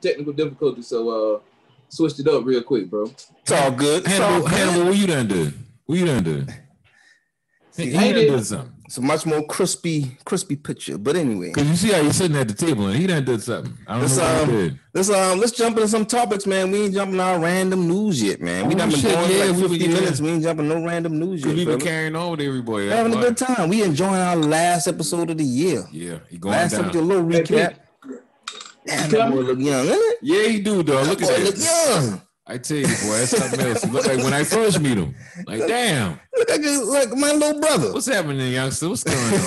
technical difficulties, so switched it up real quick, bro. It's all good. Hannibal, what you done do? What you done do? He done did something. It's a much more crispy picture. But anyway, because you see how he's sitting at the table and he done did something. I don't know what he did. Let's jump into some topics, man. We ain't jumping our random news yet, man. We done been going like 50 minutes. We ain't jumping no random news yet. We've been carrying on with everybody. We're having a good time. We enjoying our last episode of the year. Yeah, he going last episode, a little recap. Damn, that boy look young, isn't it? Yeah, he do, dog. Look at that. Look young. I tell you, boy, that's something else. He look like when I first meet him. Like, damn. Look like my little brother. What's happening, youngster? What's going on?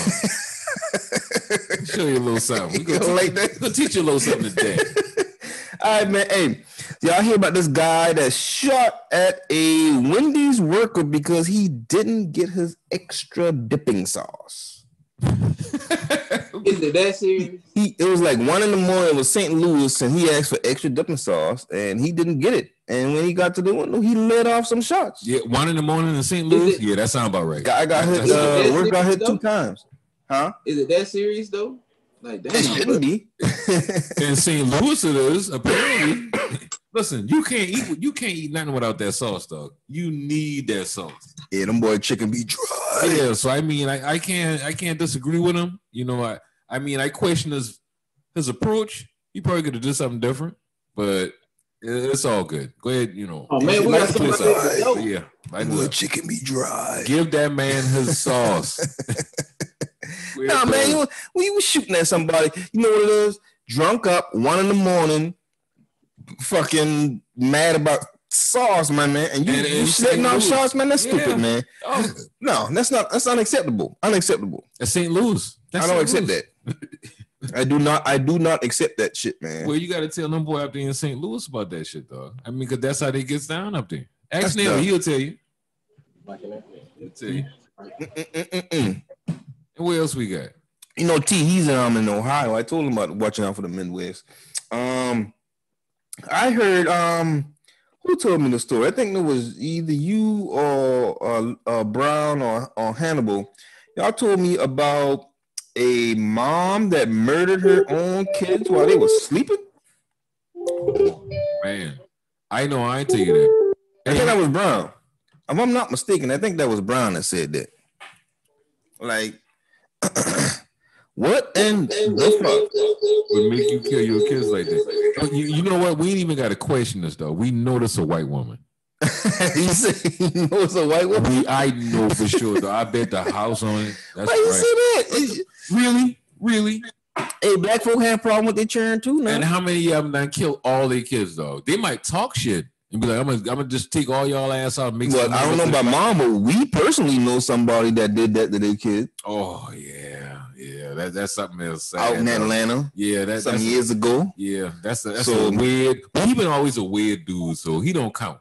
Show you a little something. We're gonna teach you a little something today. All right, man. Hey, y'all hear about this guy that shot at a Wendy's worker because he didn't get his extra dipping sauce? Is it that serious? It was like 1 a.m. It was St. Louis, and he asked for extra dipping sauce, and he didn't get it. And when he got to the window, he let off some shots. Yeah, 1 a.m. in St. Louis. Yeah, that sounds about right. I got hit. Work got hit 2 times. Huh? Is it that serious though? Like that shouldn't be. In St. Louis, it is apparently. Listen, you can't eat nothing without that sauce, dog. You need that sauce. Yeah, them boy chicken be dry. Yeah, so I mean, I can't disagree with him. You know, I mean, I question his approach. He probably could have done something different, but it's all good. Go ahead, you know. Oh man, we got something. Yeah, my chicken be dry. Give that man his sauce. Nah, man, when you was shooting at somebody, you know what it is? Drunk up, 1 a.m, fucking mad about sauce, my man, and you setting off shots, man. That's stupid, man. Oh. No, that's unacceptable. Unacceptable. That's St. Louis. I don't accept that. I do not accept that shit, man. Well, you got to tell them boy up there in St. Louis about that shit, dog. I mean, because that's how they get down up there. Ask Neil, he'll tell you. He'll tell you. And what else we got? You know, T, he's in Ohio. I told him about watching out for the Midwest. I heard who told me the story? I think it was either you or Brown or Hannibal. Y'all told me about a mom that murdered her own kids while they were sleeping. Oh, man, I know I ain't tell you that. I think that was Brown. If I'm not mistaken, I think that was Brown that said that. Like, what in the fuck would make you kill your kids like that? You know what? We ain't even got to question this, though. We know this a white woman. You say you know it's a white woman? I know for sure, though. I bet the house on it. That's why you say that? Really? Hey, black folk have a problem with their children, too, now. And how many of them done kill all their kids, though? They might talk shit and be like, I'm gonna just take all y'all ass out and make Well, I don't know about mom, but we personally know somebody that did that to their kid. Oh, yeah. That's something else. Sad, out in Atlanta. Yeah, that's some years ago. Yeah, that's a weird. But he been always a weird dude, so he don't count.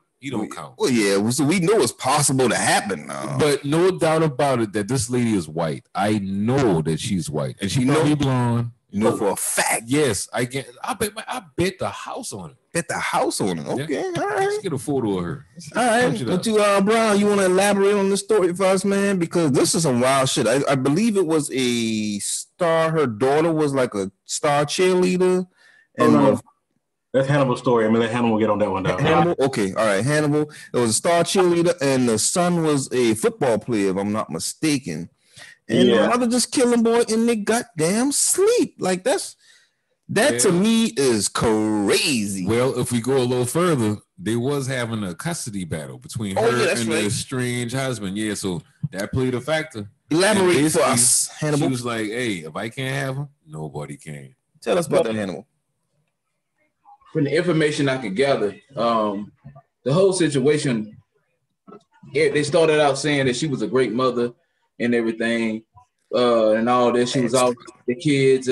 Well, yeah. So we know it's possible to happen now. But no doubt about it that this lady is white. I know that she's white, and she probably blonde. You know for a fact. Yes, I bet the house on it. Bet the house on it. Okay, yeah. All right. Let's get a photo of her. All right. But you, Brown, you want to elaborate on this story for us, man? Because this is some wild shit. I believe it was a star. Her daughter was like a star cheerleader. And that's Hannibal's story. I mean, let Hannibal get on that one down. Hannibal? Okay, all right. Hannibal. It was a star cheerleader, and the son was a football player, if I'm not mistaken. And the mother just killing boy in their goddamn sleep. Like that to me is crazy. Well, if we go a little further, they was having a custody battle between her and the estranged husband. Yeah, so that played a factor. Elaborate for us, Hannibal. She was like, "Hey, if I can't have him, nobody can." Tell us about that, Hannibal. From the information I could gather, the whole situation, they started out saying that she was a great mother and everything, and all that. She was always at the kids'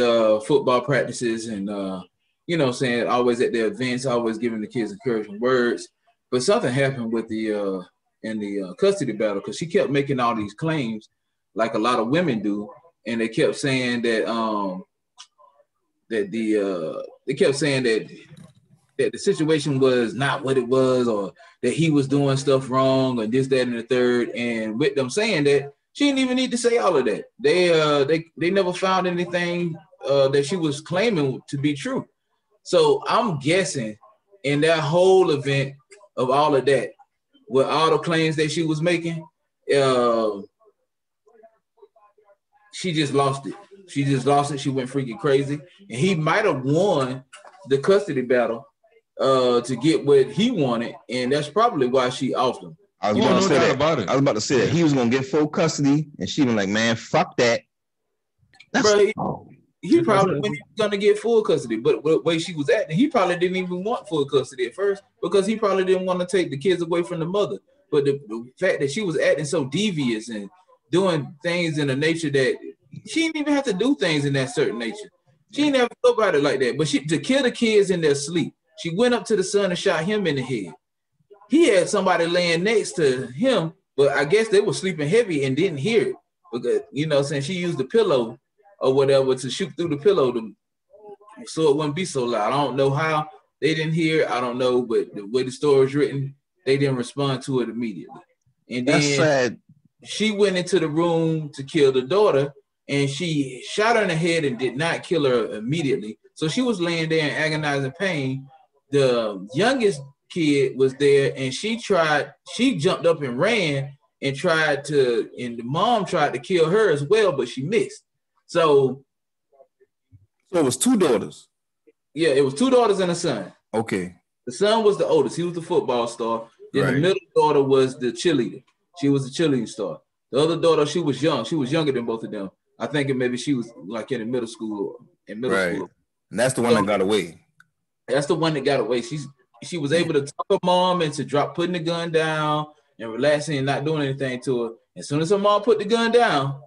football practices and, saying always at the events, always giving the kids encouraging words. But something happened with the custody battle because she kept making all these claims like a lot of women do. And they kept saying that they kept saying that the situation was not what it was, or that he was doing stuff wrong, or this, that, and the third. And with them saying that, she didn't even need to say all of that. They never found anything that she was claiming to be true. So I'm guessing in that whole event of all of that, with all the claims that she was making, she just lost it. She just lost it. She went freaking crazy. And he might have won the custody battle to get what he wanted. And that's probably why she ousted him. I was about to say that he was gonna get full custody, and she was like, "Man, fuck that." He probably was gonna get full custody, but the way she was acting, he probably didn't even want full custody at first because he probably didn't want to take the kids away from the mother. But the fact that she was acting so devious and doing things in a nature that she didn't even have to do things in that certain nature. She didn't have to go about it like that. But to kill the kids in their sleep, she went up to the son and shot him in the head. He had somebody laying next to him, but I guess they were sleeping heavy and didn't hear it because, you know, since she used the pillow or whatever to shoot through the pillow so it wouldn't be so loud. I don't know how they didn't hear it. I don't know, but the way the story is written, they didn't respond to it immediately. And then that's sad. She went into the room to kill the daughter, and she shot her in the head and did not kill her immediately. So she was laying there in agonizing pain. The youngest kid was there, and she jumped up and ran and the mom tried to kill her as well, but she missed. So it was two daughters. Yeah, it was two daughters and a son. Okay. The son was the oldest. He was the football star. Then the middle daughter was the cheerleader. She was the cheerleading star. The other daughter, she was young. She was younger than both of them. I think maybe she was like in middle school. And that's the one that got away. That's the one that got away. She was able to talk her mom into putting the gun down and relaxing and not doing anything to her. As soon as her mom put the gun down,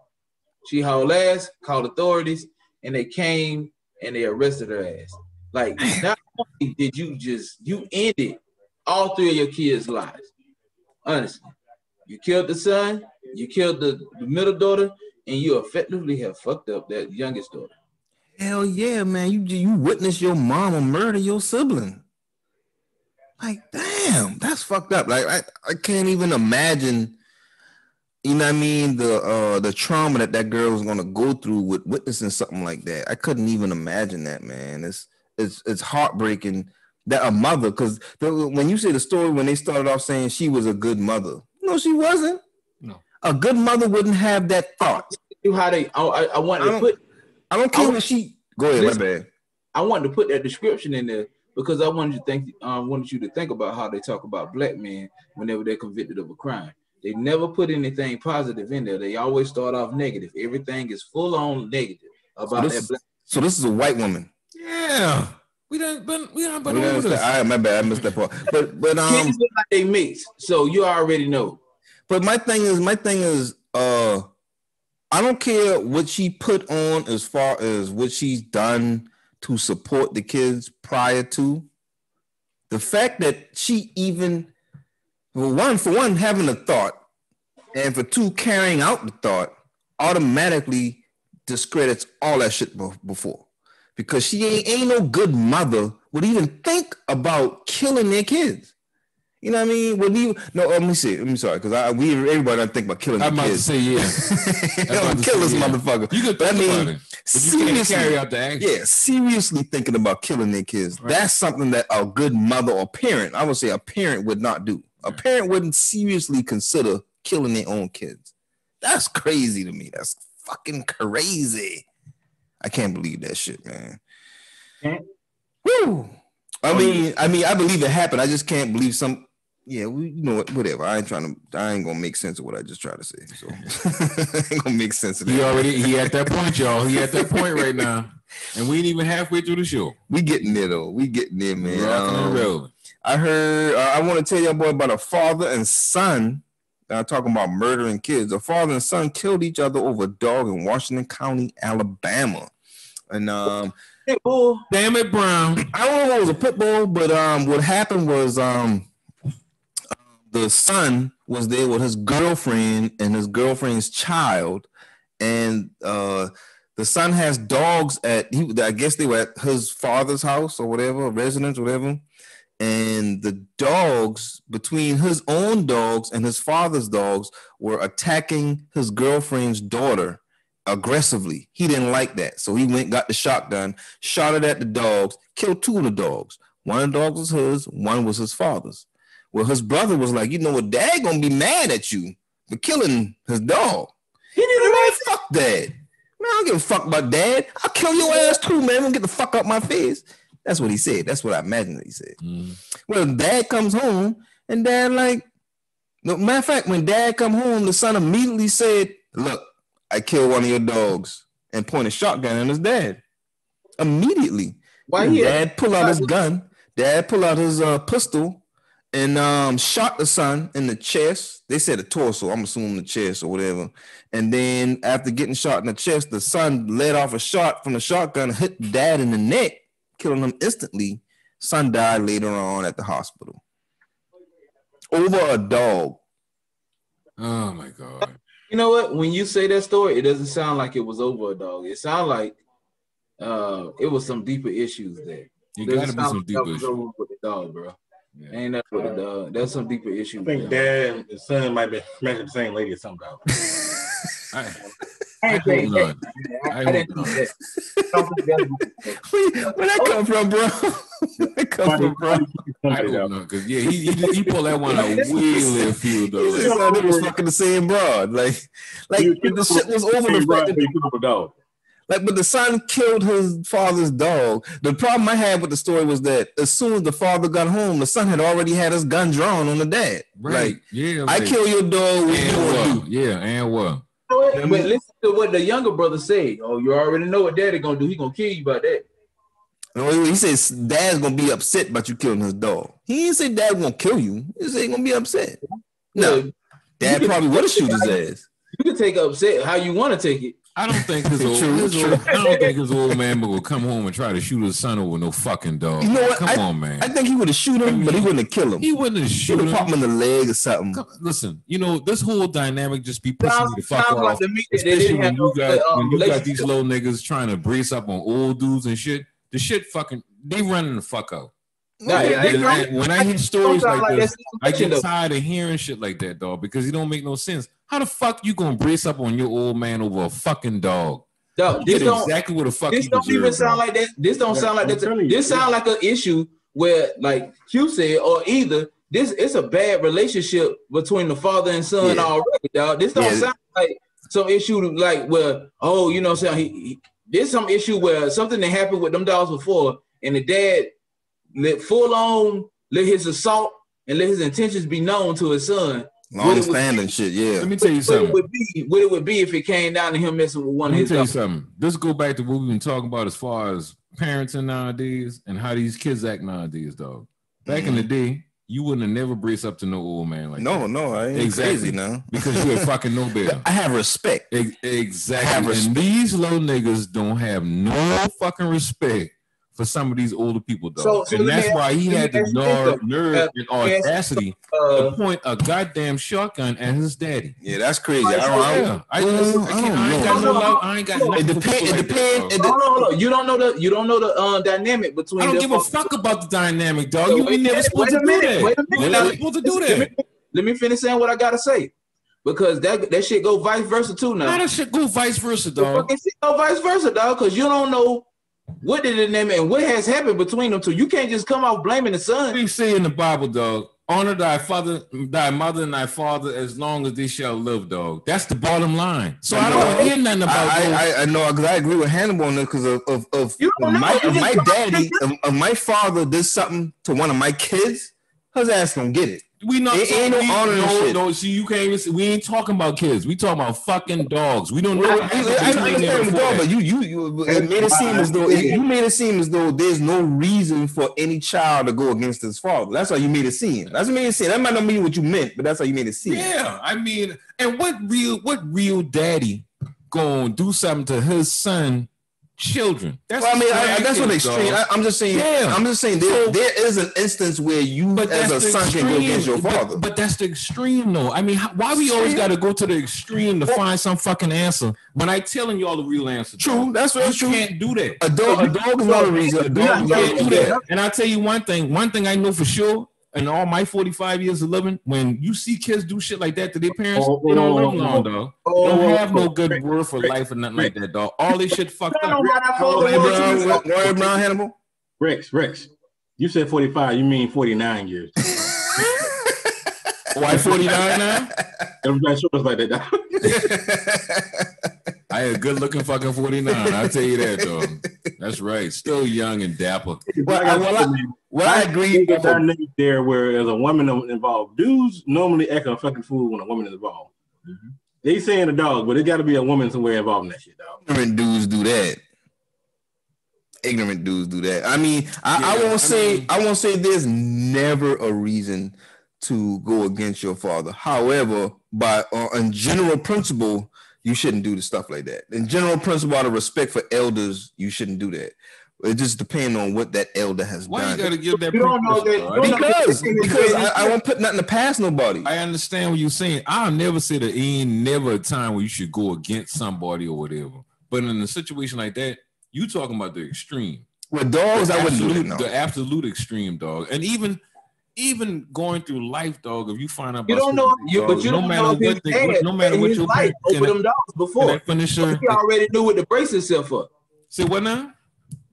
she hauled ass, called authorities, and they came and they arrested her ass. Like, not only did you ended all three of your kids' lives. Honestly. You killed the son, you killed the middle daughter, and you effectively have fucked up that youngest daughter. Hell yeah, man. You witnessed your mama murder your sibling. Like, damn, that's fucked up. Like, I can't even imagine, you know what I mean, the trauma that girl was gonna go through with witnessing something like that. I couldn't even imagine that, man. It's heartbreaking that a mother, because when you say the story, when they started off saying she was a good mother, no, she wasn't. No, a good mother wouldn't have that thought. How they? I wanted to put. I don't care what she. Go ahead, my bad. I wanted to put that description in there because I wanted you to think about how they talk about black men whenever they're convicted of a crime. They never put anything positive in there. They always start off negative. Everything is full on negative about that black. So this is a white woman. Yeah. We don't over this. All right, my bad. I missed that part. But kids look like they mix, so you already know. But my thing is, I don't care what she put on as far as what she's done to support the kids prior to. The fact that she even, for one, having a thought, and for two, carrying out the thought, automatically discredits all that shit before. Because she ain't no good mother would even think about killing their kids. You know what I mean? Let me see. I'm sorry, because everybody don't think about killing their kids. I'm about to say, yeah. Kill this motherfucker. You could think about it, but you can't carry out the action. Yeah, seriously thinking about killing their kids. Right. That's something that a good mother or parent, I would say a parent would not do. A parent wouldn't seriously consider killing their own kids. That's crazy to me. That's fucking crazy. I can't believe that shit, man. Woo! I mean, I believe it happened. I just can't believe some. Yeah, you know what? Whatever. I ain't gonna make sense of what I just tried to say. So I ain't gonna make sense of that. He at that point, y'all. He at that point right now, and we ain't even halfway through the show. We getting there though. We getting there, man. I heard. I want to tell y'all boy about a father and son. Talking about murdering kids. A father and son killed each other over a dog in Washington County, Alabama. And pit bull. Damn it, Brown. I don't know if it was a pit bull, but what happened was the son was there with his girlfriend and his girlfriend's child, and the son has dogs I guess they were at his father's house or whatever, residence, whatever. And the dogs, between his own dogs and his father's dogs, were attacking his girlfriend's daughter aggressively. He didn't like that. So he went, got the shotgun, shot it at the dogs, killed 2 of the dogs. One of the dogs was his, one was his father's. Well, his brother was like, you know what, Dad gonna be mad at you for killing his dog. He didn't like, fuck Dad. Man, I don't give a fuck about Dad. I'll kill your ass too, man. I'm gonna get the fuck out my face. That's what he said. That's what I imagine that he said. Well, Dad comes home and Dad like, no, matter of fact, when Dad come home, the son immediately said, look, I killed one of your dogs, and pointed a shotgun at his dad. Immediately. Why Dad pull out his gun. Dad pull out his pistol and shot the son in the chest. They said the torso. I'm assuming the chest or whatever. And then after getting shot in the chest, the son let off a shot from the shotgun, hit Dad in the neck, killing him instantly. Son died later on at the hospital. Over a dog. Oh my God. You know what? When you say that story, it doesn't sound like it was over a dog. It sounds like it was some deeper issues there. You gotta be some deeper issues with the dog, bro. Yeah. Ain't that with the dog? That's some deeper issues. I think Dad and his son might be smashing the same lady or something. I hope not. I hope not. Where that come from, bro? Where that come from, bro? I hope not, because yeah, he pulled that one out way left field though. He thought it was fucking the same broad. Like the shit was over the fucking dog. Like, but the son killed his father's dog. The problem I had with the story was that as soon as the father got home, the son had already had his gun drawn on the dad. Right? Like, yeah. I kill your dog. And yeah, and what? But listen to what the younger brother said. Oh, you already know what Daddy gonna do. He gonna kill you about that. No, he says Dad's gonna be upset about you killing his dog. He didn't say Dad gonna kill you. He said he gonna be upset. No, Dad probably would have shoot his ass. You can take upset how you want to take it. I don't think his old man will come home and try to shoot his son over no fucking dog. You know what? Come on, man. I think he would have shoot him, but he wouldn't have killed him. He wouldn't have shoot him. Pop him in the leg or something. Listen, you know, this whole dynamic just be pissing me the fuck off. Like especially when you got these little niggas trying to brace up on old dudes and shit. The shit fucking, they running the fuck out. When I hear stories like this, I get tired of hearing shit like that, dog, because it don't make no sense. How the fuck you gonna brace up on your old man over a fucking dog? Dog, this don't exactly what the fuck. This don't even sound like that. This don't sound like that. This sound like an issue where, like Q said, or either this it's a bad relationship between the father and son already, dog. This don't sound like some issue like where, oh, you know what I'm saying? There's some issue where something that happened with them dogs before, and the dad let his assault and let his intentions be known to his son. Long standing shit, yeah. Let me tell you something. What it would be if it came down to him messing with one of his dogs. Let me tell you something. Let's go back to what we've been talking about as far as parenting nowadays and how these kids act nowadays, dog. Back in the day, you wouldn't have never braced up to no old man like that. No, I ain't crazy now. Because you're fucking no better. I have respect. Exactly. I have respect. And these little niggas don't have no fucking respect for some of these older people, dog. So and that's why he had the nerve and audacity to point a goddamn shotgun at his daddy. Yeah, that's crazy. I ain't got nothing. It depends. You don't know the dynamic between. I don't give a fuck about the dynamic, dog. You ain't never supposed to do that. You're not supposed to do that. Let me finish saying what I gotta say. Because that shit go vice versa too now. How does shit go vice versa, dog? Fucking shit go vice versa, dog, because you don't know what did it name and what has happened between them two. You can't just come out blaming the son. We say in the Bible, dog, honor thy mother and thy father as long as they shall live, dog. That's the bottom line. So I don't hear nothing about I know, because I agree with Hannibal on this because of my father did something to one of my kids, his ass gonna get it. We not ain't no honor shit. No, see, you can't even see, we ain't talking about kids. We talking about fucking dogs. We don't know. I understand the dog, but you made it seem as though there's no reason for any child to go against his father. That's how you made it seem. That's what made it seem. That might not mean what you meant, but that's how you made it seem. Yeah, I mean, and what real daddy gonna do something to his son? Children. That's what extreme. I'm just saying. Yeah. I'm just saying there is an instance where you as a son can go against your father. But that's the extreme, though. I mean, why we always got to go to the extreme to find some fucking answer when I telling y'all the real answer? True. That's very true. You can't do that. A dog is not a reason. A dog can't do that. And I'll tell you one thing. One thing I know for sure. in all my 45 years of living, when you see kids do shit like that to their parents, they don't live long, dog. They don't have no good word for life or nothing like that, dog. All this shit fucked up. Word, Brown Hannibal. Rex. You said 45. You mean 49 years? Why 49 now? Everybody sure was like that. I had a good looking fucking 49. I'll tell you that, though. That's right. Still young and dapper. I agree. There, where there's a woman involved. Dudes normally act a fucking fool when a woman is involved. Mm-hmm. They saying a dog, but it got to be a woman somewhere involved in that shit, dog. Ignorant dudes do that. I mean, I won't say there's never a reason to go against your father. However, by in general principle, you shouldn't do the stuff like that. In general principle, out of respect for elders, you shouldn't do that. It just depends on what that elder has done. Why you gotta give that? Because I won't put nothing to pass nobody. I understand what you're saying. I'll never say that ain't never a time where you should go against somebody or whatever. But in a situation like that, you talking about the extreme. With dogs, I wouldn't do it. No. The absolute extreme, dog. And even going through life, dog, if you find out, you don't know, but you don't know no matter what your life over them dogs before. He already knew what to brace himself for. Say what now?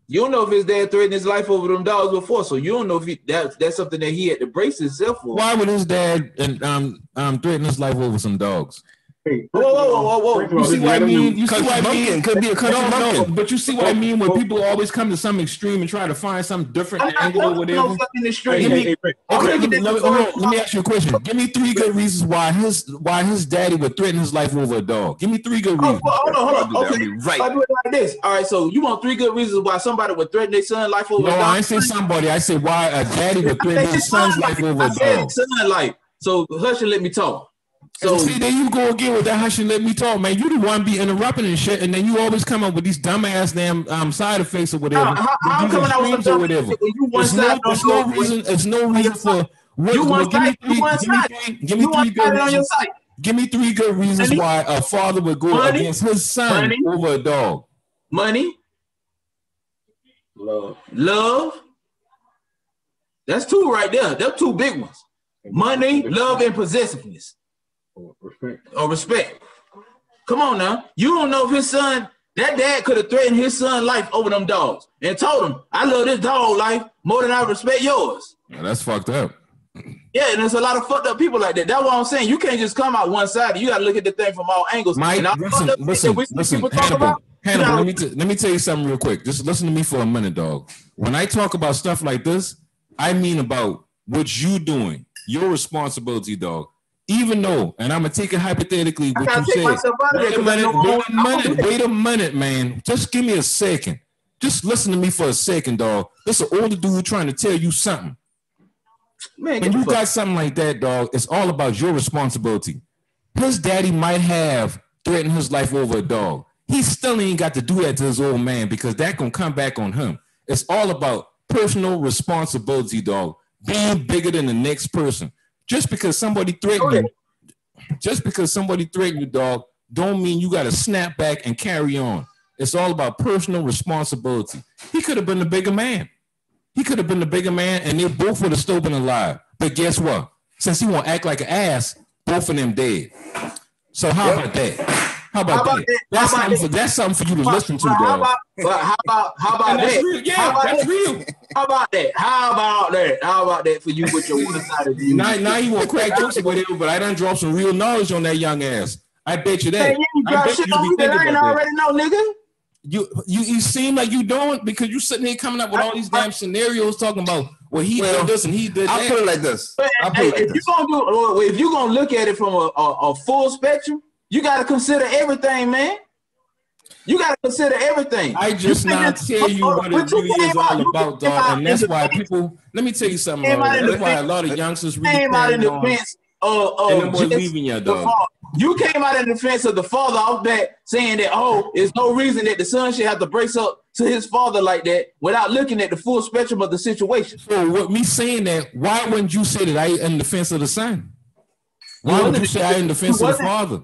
You don't know if his dad threatened his life over them dogs before, so you don't know if that's something that he had to brace himself for. Why would his dad threaten his life over some dogs? Whoa. You see what I mean? You see what I mean? Could be a country monkey. But you see what I mean when people always come to some extreme and try to find some different angle or whatever. Let me ask you a question. Give me 3 good reasons why his daddy would threaten his life over a dog. Give me 3 good reasons. Hold on. Okay, right. I do it like this. All right, so you want 3 good reasons why somebody would threaten their son's life over a dog? No, I ain't say somebody. I said why a daddy would threaten his son's life over a dog. Son life. So hush and let me talk. So see, there you go again with that hush and let me talk, man. You the one be interrupting and shit, and then you always come up with these dumbass damn side effects or whatever. How coming out with or whatever. There's no reason for what. Give me 3 good reasons why a father would go against his son over a dog. Money, love. That's 2 right there. They're 2 big ones. Money, love, and possessiveness. Respect. Come on now. You don't know if his son, that dad could have threatened his son's life over them dogs and told him, I love this dog life more than I respect yours. Yeah, that's fucked up. Yeah, and there's a lot of fucked up people like that. That's what I'm saying. You can't just come out one side. You got to look at the thing from all angles. Mike, listen, Hannibal, let me tell you something real quick. Just listen to me for a minute, dog. When I talk about stuff like this, I mean about what you doing, your responsibility, dog. Even though, and I'm gonna take it hypothetically, what you said. Wait a minute, man. Just give me a second. Just listen to me for a second, dog. This is an older dude trying to tell you something. Man, when you got something like that, dog, it's all about your responsibility. His daddy might have threatened his life over a dog. He still ain't got to do that to his old man because that gonna come back on him. It's all about personal responsibility, dog. Being bigger than the next person. Just because somebody threatened you, dog, don't mean you got to snap back and carry on. It's all about personal responsibility. He could have been the bigger man. And they both would have still been alive. But guess what? Since he won't act like an ass, both of them dead. So how about that? How about that? That's something for you to listen to, dog. How about that? That's real. How about that for you with your one-sided view? Now you want to crack jokes or whatever, but I done drop some real knowledge on that young ass. I bet you that. I bet you be thinking about already know, nigga. You seem like you don't because you sitting here coming up with all these damn scenarios talking about he did this and he did that. I'll put it like this. If you're gonna look at it from a full spectrum, you got to consider everything, man. You got to consider everything. I just now tell you what it really is all about, dog. And that's why people, let me tell you something, that's why a lot of youngsters really came out in defense of leaving your dog. You came out in defense of the father off that, saying that, there's no reason that the son should have to brace up to his father like that without looking at the full spectrum of the situation. So with me saying that, why wouldn't you say that I in defense of the son? Why would you say I in defense of the father?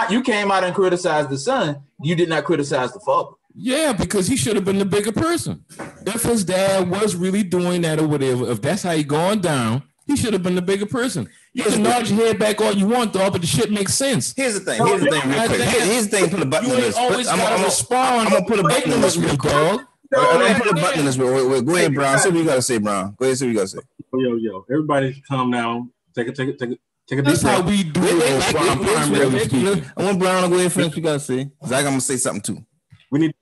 You came out and criticized the son. You did not criticize the father. Yeah, because he should have been the bigger person. If his dad was really doing that or whatever, if that's how he going down, He should have been the bigger person. You can nod your head back all you want, dog, but the shit makes sense. Here's the thing. Real quick. Here's the thing. Put a button in this. I'm gonna put a button in this, dog. I'm gonna put a button in this. Wait, go ahead, Brown. See what you gotta say, Brown. Go ahead. See what you gotta say. Yo. Everybody, calm down. Take a deep breath. That's how we do it. I want Brown to go ahead and finish what you gotta say. Zach, I'm gonna say something too. We need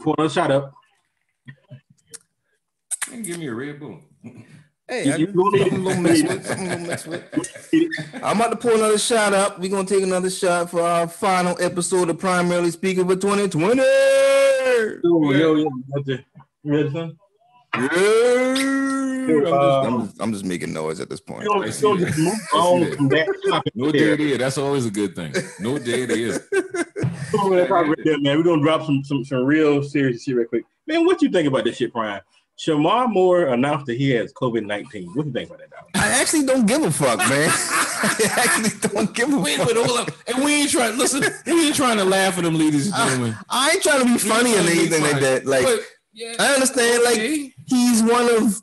pour another shot up. Give me a Red Bull. Hey, I'm about to pour another shot up. We're gonna take another shot for our final episode of Primarily Speaking for 2020. Yo, ready, son? I'm just making noise at this point. No dead air. That's always a good thing. No dead air. Man, we're gonna drop some real serious shit real quick. Man, what you think about this shit, Prime? Shamar Moore announced that he has COVID-19. What do you think about that, dog? I actually don't give a fuck, man. I actually don't give a fuck. Hold up. And we ain't trying to laugh at them, ladies and gentlemen. I ain't trying to be funny or anything like that. Like, I understand, like, he's one of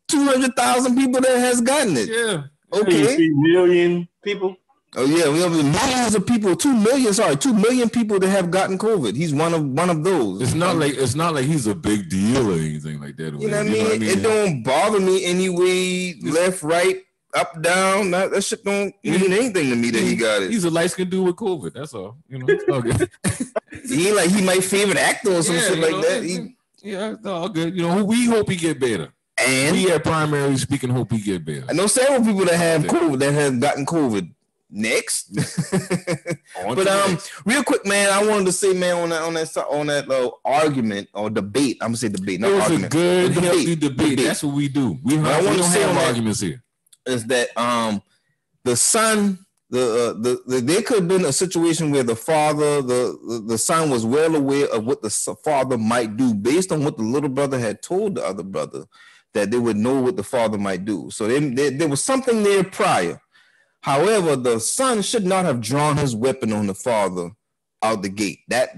200,000 people that has gotten it. Yeah. Okay. 3 million people. Oh yeah, we have millions of people. 2 million people that have gotten COVID. He's one of those. It's not like he's a big deal or anything like that. You know what I mean? It don't bother me anyway. Left, right, up, down. That shit don't mean anything to me that he got it. He's a light-skinned dude with COVID. That's all. You know. It's all good. He ain't like he my favorite actor or some shit like that. It's all good. You know, we hope he get better. And we at Primarily Speaking hope he get better. I know several people that have COVID that have gotten COVID. Next, but real quick, man, I wanted to say, man, on that argument or debate. I'm gonna say debate, not argument. It was a good, healthy debate. That's what we do. We don't have arguments here. Is that the son? There could have been a situation where the father, the son was well aware of what the father might do based on what the little brother had told the other brother, that they would know what the father might do. So there was something there prior. However, the son should not have drawn his weapon on the father out the gate. That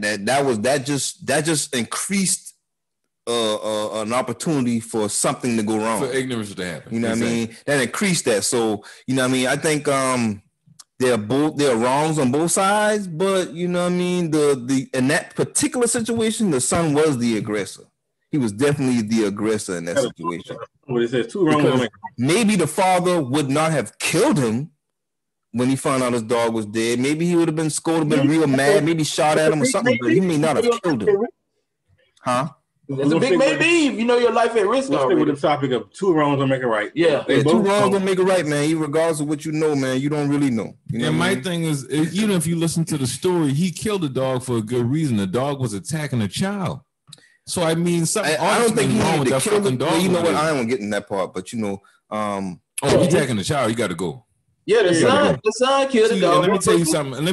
just increased an opportunity for something to go wrong. For ignorance to happen. You know what I mean? That increased that. So, you know what I mean? I think there are wrongs on both sides, but you know what I mean? The in that particular situation, the son was the aggressor. He was definitely the aggressor in that situation. What it says, 2 wrongs. Maybe the father would not have killed him when he found out his dog was dead. Maybe he would have been scolded, been real mad, maybe shot at him or something, but he may not have killed him. Huh? It's a big maybe. You know your life at risk. Let's stick with the topic of 2 wrongs don't make it right. Yeah, 2 wrongs don't make it right, man. Regardless of what you know, man, you don't really know. You know and my thing is, even if you listen to the story, he killed the dog for a good reason. The dog was attacking a child. So I mean, something. I don't think he wrong with that fucking dog. You know what? I don't get in that part, but you know, he attacking the child. You got to go. Yeah, the son killed the dog. Let me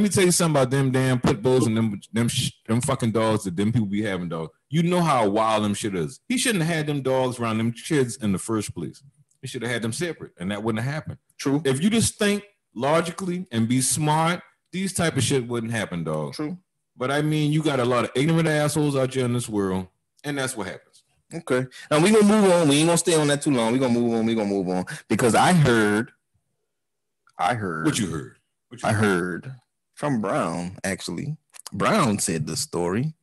tell you something about them damn pit bulls and them fucking dogs that them people be having, dog. You know how wild them shit is. He shouldn't have had them dogs around them kids in the first place. He should have had them separate, and that wouldn't have happened. True. If you just think logically and be smart, these type of shit wouldn't happen, dog. True. But I mean, you got a lot of ignorant assholes out there in this world, and that's what happens. Okay. Now we're gonna move on. We ain't gonna stay on that too long. We're gonna move on because I heard. What you heard? I heard from Brown, actually. Brown said the story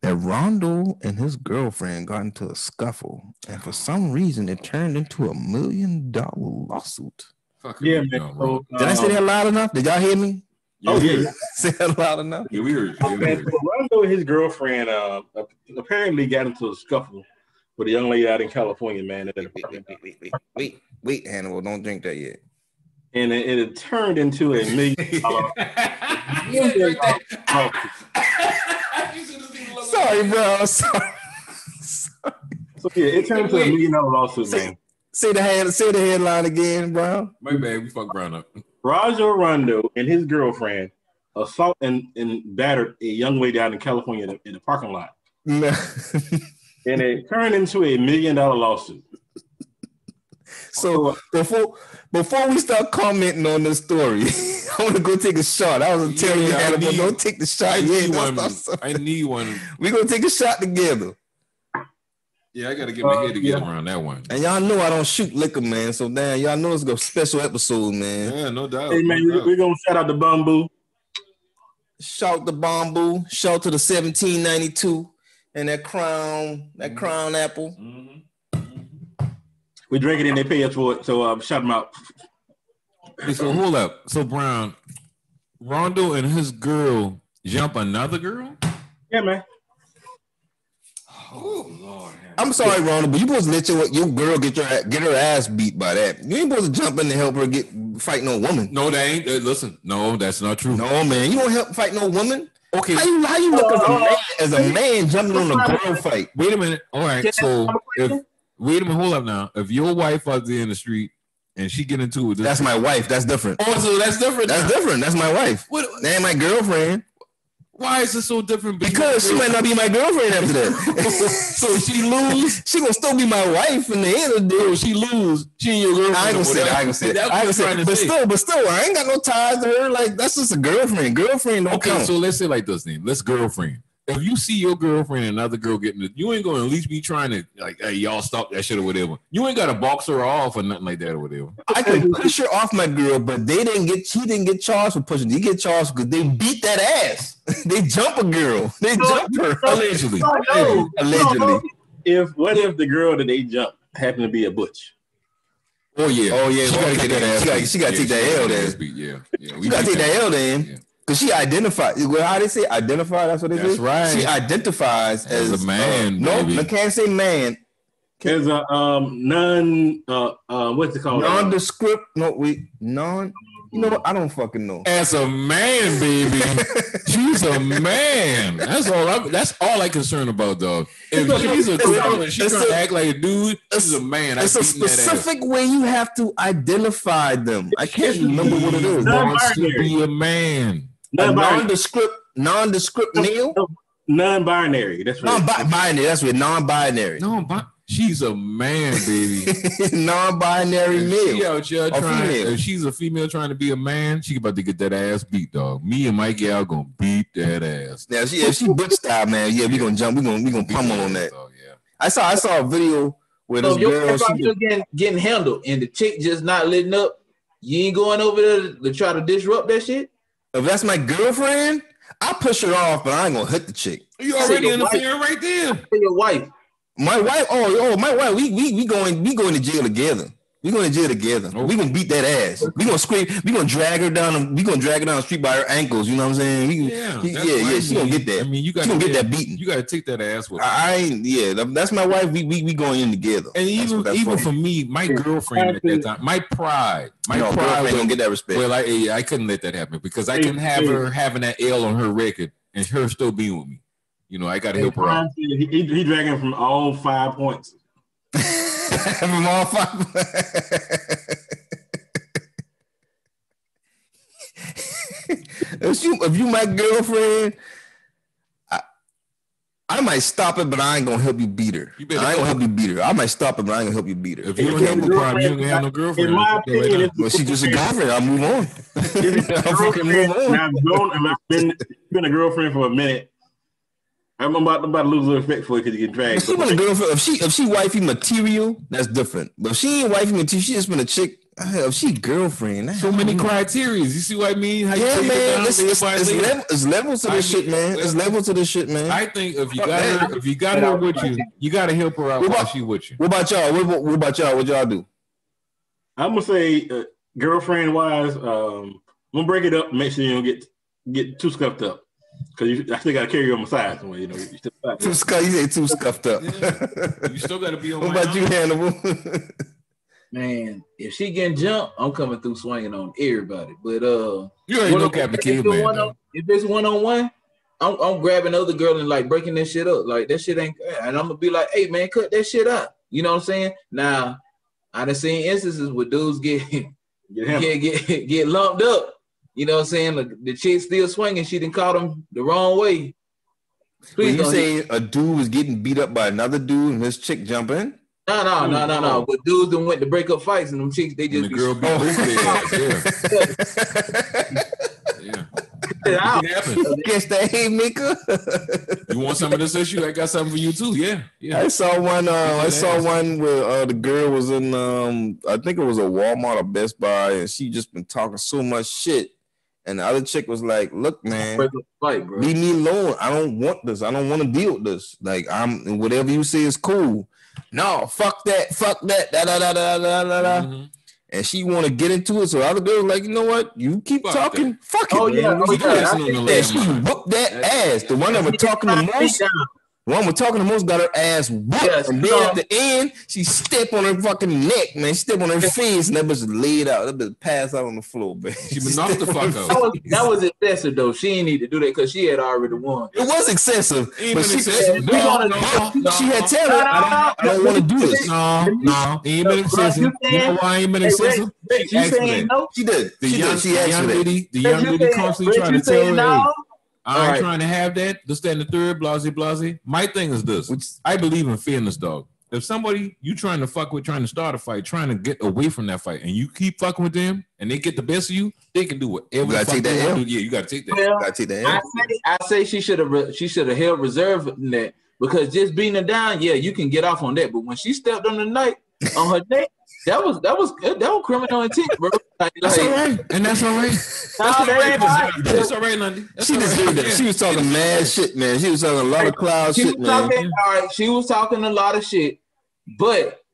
that Rondo and his girlfriend got into a scuffle, and for some reason it turned into $1 million lawsuit. Yeah, man. Did I say that loud enough? Did y'all hear me? Oh, yeah. Say that loud enough? Yeah, we heard. Rondo and his girlfriend apparently got into a scuffle with a young lady out in California, man. Wait, Hannibal, don't drink that yet. And it turned into $1 million. Sorry, bro. Sorry. So yeah, it turned into $1 million lawsuit, man. Say the headline again, bro. My bad, we fucked Brown up. Rajon Rondo and his girlfriend assault and battered a young lady out in California in the parking lot. And it turned into $1 million lawsuit. So before we start commenting on this story, I want to go take a shot. I was telling you, Hannibal, don't take the shot. I need one. We're gonna take a shot together. Yeah, I gotta get my head together around that one. And y'all know I don't shoot liquor, man. So damn, y'all know it's a special episode, man. Yeah, no doubt. Hey man, we're gonna shout out the Bamboo. Shout the Bamboo. Shout to the 1792 and that crown apple. Mm-hmm. We drink it and they pay us for it. So shout them out. Hey, so hold up. So Brown, Rondo and his girl jump another girl? Yeah, man. Oh Lord. I'm sorry, Ronald, but you supposed to let your girl get her ass beat by that. You ain't supposed to jump in to help her fight no woman. No, they ain't. Listen, no, that's not true. No, man, you don't help fight no woman. Okay, how you look as a man jumping on a girl fight? Wait a minute. All right, so wait a minute, hold up now. If your wife out there in the street and she get into it, that's my wife. That's different. Oh, so that's different. That's different. That's my wife. That ain't my girlfriend. Why is it so different? Because she might not be my girlfriend after that. So if she lose, she gonna still be my wife in the end of the day. If she lose, she ain't your girlfriend. I ain't gonna say that. But still, I ain't got no ties to her. Like, that's just a girlfriend. Girlfriend don't count. So let's say like this then. Let's girlfriend. If you see your girlfriend and another girl getting it, you ain't gonna at least be trying to like, hey, y'all stop that shit or whatever. You ain't gotta box her off or nothing like that or whatever. I can push her off my girl, but she didn't get charged for pushing. They get charged because they beat that ass. They jump a girl. They jump her. Allegedly. What if the girl that they jump happened to be a butch? Oh yeah. She gotta get that ass. She gotta take that L then. Yeah. She gotta take that L then. Because she identified. Well, how they say identify? That's what they say. That's right. She identifies as a man. No, I can't say man. As a what's it called? Nondescript. No, you know what? I don't fucking know. As a man, baby. She's a man. That's all I'm concerned about, dog. If she's a girl and she's gonna act like a dude, she's a man. It's a specific way you have to identify them. I can't remember what it is. Wants to be a man. Nondescript Neil? Non-binary. That's right. Non-binary. That's what non-binary. She's a man, baby. Non-binary male. She out here if she's a female trying to be a man, she about to get that ass beat, dog. Me and Mikey are gonna beat that ass. Now, if she butch style, man, yeah, we gonna jump. We gonna pummel on that. Dog, yeah. I saw a video where this girl getting handled and the chick just not letting up. You ain't going over there to try to disrupt that shit. If that's my girlfriend, I push her off, but I ain't gonna hit the chick. You already interfering right there. Your wife. My wife. Oh, my wife. We going to jail together. We going to jail together. Okay. We gonna beat that ass. We gonna scream. We gonna drag her down. We gonna drag her down the street by her ankles. You know what I'm saying? Yeah. She gonna get that. I mean, she gonna get that beating. You gotta take that ass with her. That's my wife. We going in together. And even for me, my girlfriend at that time, my pride don't get that respect. Well, I couldn't let that happen because I couldn't have her having that L on her record and her still being with me. You know, I gotta help her out. He dragging from all 5 points. From all 5. If you my girlfriend, I might stop it, but I ain't gonna help you beat her. I ain't gonna help you beat her. I might stop it, but I ain't gonna help you beat her. If you don't have a problem, you don't have no girlfriend. In my opinion, well, she's just a girlfriend. I'll move on. I'll fucking move on. I've been a girlfriend for a minute. I'm about to lose a little respect for it because you get dragged. If she wifey material, that's different. But if she ain't wifey material, she just been a chick. If she girlfriend, so many criteria. You see what I mean? How man. It's levels to this shit, man. It's levels to this shit, man. I think if you got her with you, you got to help her out while she with you. What about y'all? What about y'all? What y'all do? I'm gonna say, girlfriend wise, I'm gonna break it up. Make sure you don't get too scuffed up. Because I still got to carry you on my side somewhere, you know. You say too scuffed up. Yeah. You still got to be on my What about you, Hannibal? Man, if she getting jumped, I'm coming through swinging on everybody. But you already know Captain Caveman. If it's one-on-one, I'm grabbing other girl and like breaking that shit up. Like that shit ain't, and I'm gonna be like, hey man, cut that shit out. You know what I'm saying? Now, I done seen instances where dudes get lumped up. You know what I'm saying? The chick still swinging. She done caught him the wrong way. When you say a dude was getting beat up by another dude and this chick jumping? No. But dudes done went to break up fights and them chicks, they just the girl beat both their ass. Yeah. Guess that haymaker. You want some of this issue? I got something for you too. Yeah. I saw one. I saw one where the girl was in. I think it was a Walmart or Best Buy, and she just been talking so much shit. And the other chick was like, "Look, man, leave me alone. I don't want this. I don't want to deal with this. Like, whatever you say is cool. No, fuck that. Da da da da da da da." Mm-hmm. And she want to get into it, so the other girl was like, "You know what? You keep talking. That. Fuck it." Oh yeah, and she whooped that ass. The one that was talking the most. The one we're talking the most got her ass whooped, and then at the end, she stepped on her fucking neck, man. She stepped on her face, and that bitch laid out. That bitch passed out on the floor, man. She been knocked the fuck out. That was excessive, though. She didn't need to do that because she had already won. It was excessive. But she had tell her, I don't want to do this. No, it ain't been excessive. You know why it ain't been excessive? She asked for that. She did. The young lady constantly tried to tell her, I ain't trying to have that. This, that, and the third, blase. My thing is this. I believe in fairness, dog. If somebody you trying to fuck with, trying to start a fight, trying to get away from that fight, and you keep fucking with them, and they get the best of you, they can do whatever. You gotta take that L. Yeah, you gotta take that. Well, gotta take that L. I say she should have held reserve in that, because just beating her down, yeah, you can get off on that. But when she stepped on her neck, that was criminal intent, bro. That's all right, and that's all right. That's all right, Lundy. She deserved that. She was talking mad shit, man. She was talking a lot of cloud shit, man. All right, she was talking a lot of shit, but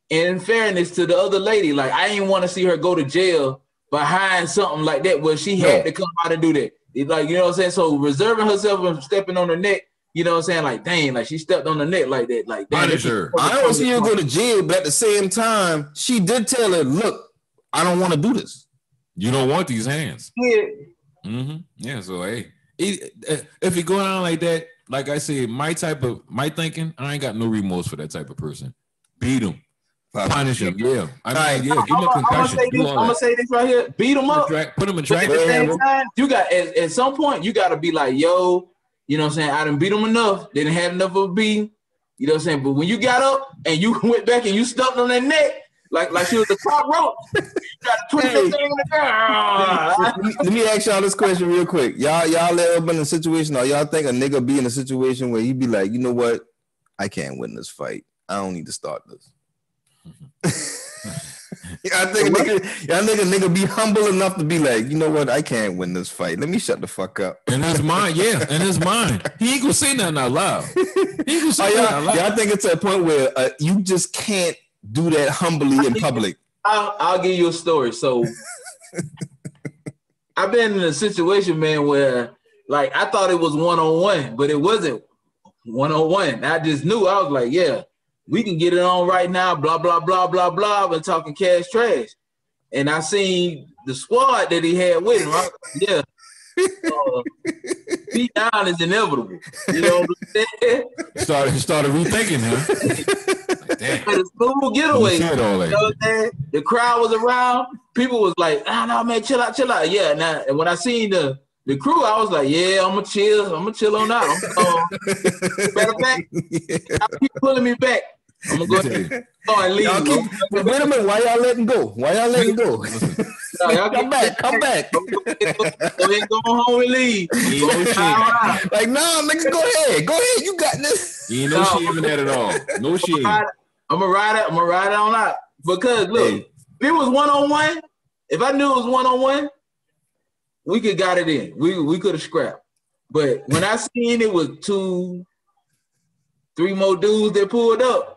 in fairness to the other lady, like, I didn't want to see her go to jail behind something like that where she had to come out and do that. Like, you know what I'm saying? So reserving herself and stepping on her neck. You know what I'm saying? Like, dang, like she stepped on the neck like that. Like, damn, I don't see her go to jail, but at the same time, she did tell her, "Look, I don't want to do this. You don't want these hands." Yeah. Mm-hmm. Yeah. So hey, if you go down like that, like I said, my thinking, I ain't got no remorse for that type of person. Beat him, punish him. Yeah. I mean, give him a concussion. I'm gonna say this right here. Beat him up. Put him in track. At the same time, you got at some point you got to be like, yo. You know what I'm saying? I done beat them enough. They didn't have enough of a beating. You know what I'm saying? But when you got up and you went back and you stepped on their neck, like she was the top rope, you got to twist that thing in the ground. Let me ask y'all this question real quick. Y'all ever been in a situation, or y'all think a nigga be in a situation where he be like, you know what? I can't win this fight. I don't need to start this. I think a nigga be humble enough to be like, you know what? I can't win this fight. Let me shut the fuck up. In his mind, yeah. In his mind. He ain't gonna say nothing out loud. He ain't gonna say nothing out loud. Yeah, I think it's a point where you just can't do that humbly in public. I'll give you a story. So I've been in a situation, man, where like I thought it was one-on-one, but it wasn't one-on-one. I just knew. I was like, yeah. We can get it on right now, blah, blah, blah, blah, blah, and talking cash trash. And I seen the squad that he had with him. Yeah. Beat down is inevitable. You know what I'm saying? Started rethinking, huh? Damn. But it's cool getaway. You know what I'm saying? The crowd was around. People was like, no, man, chill out. Yeah. Now, and when I seen the crew, I was like, yeah, I'm gonna chill on out. Matter of fact, y'all keep pulling me back. I'm gonna go ahead and leave. Wait a minute, why y'all letting go? Y'all come back. Go ahead, go home and leave. Like, no, niggas, go ahead. You got this. You ain't no shame in that at all. No shame. I'm gonna ride it on out. Because look, if it was one-on-one, if I knew it was one-on-one, we could got it in. We could have scrapped. But when I seen it was 2-3 more dudes that pulled up.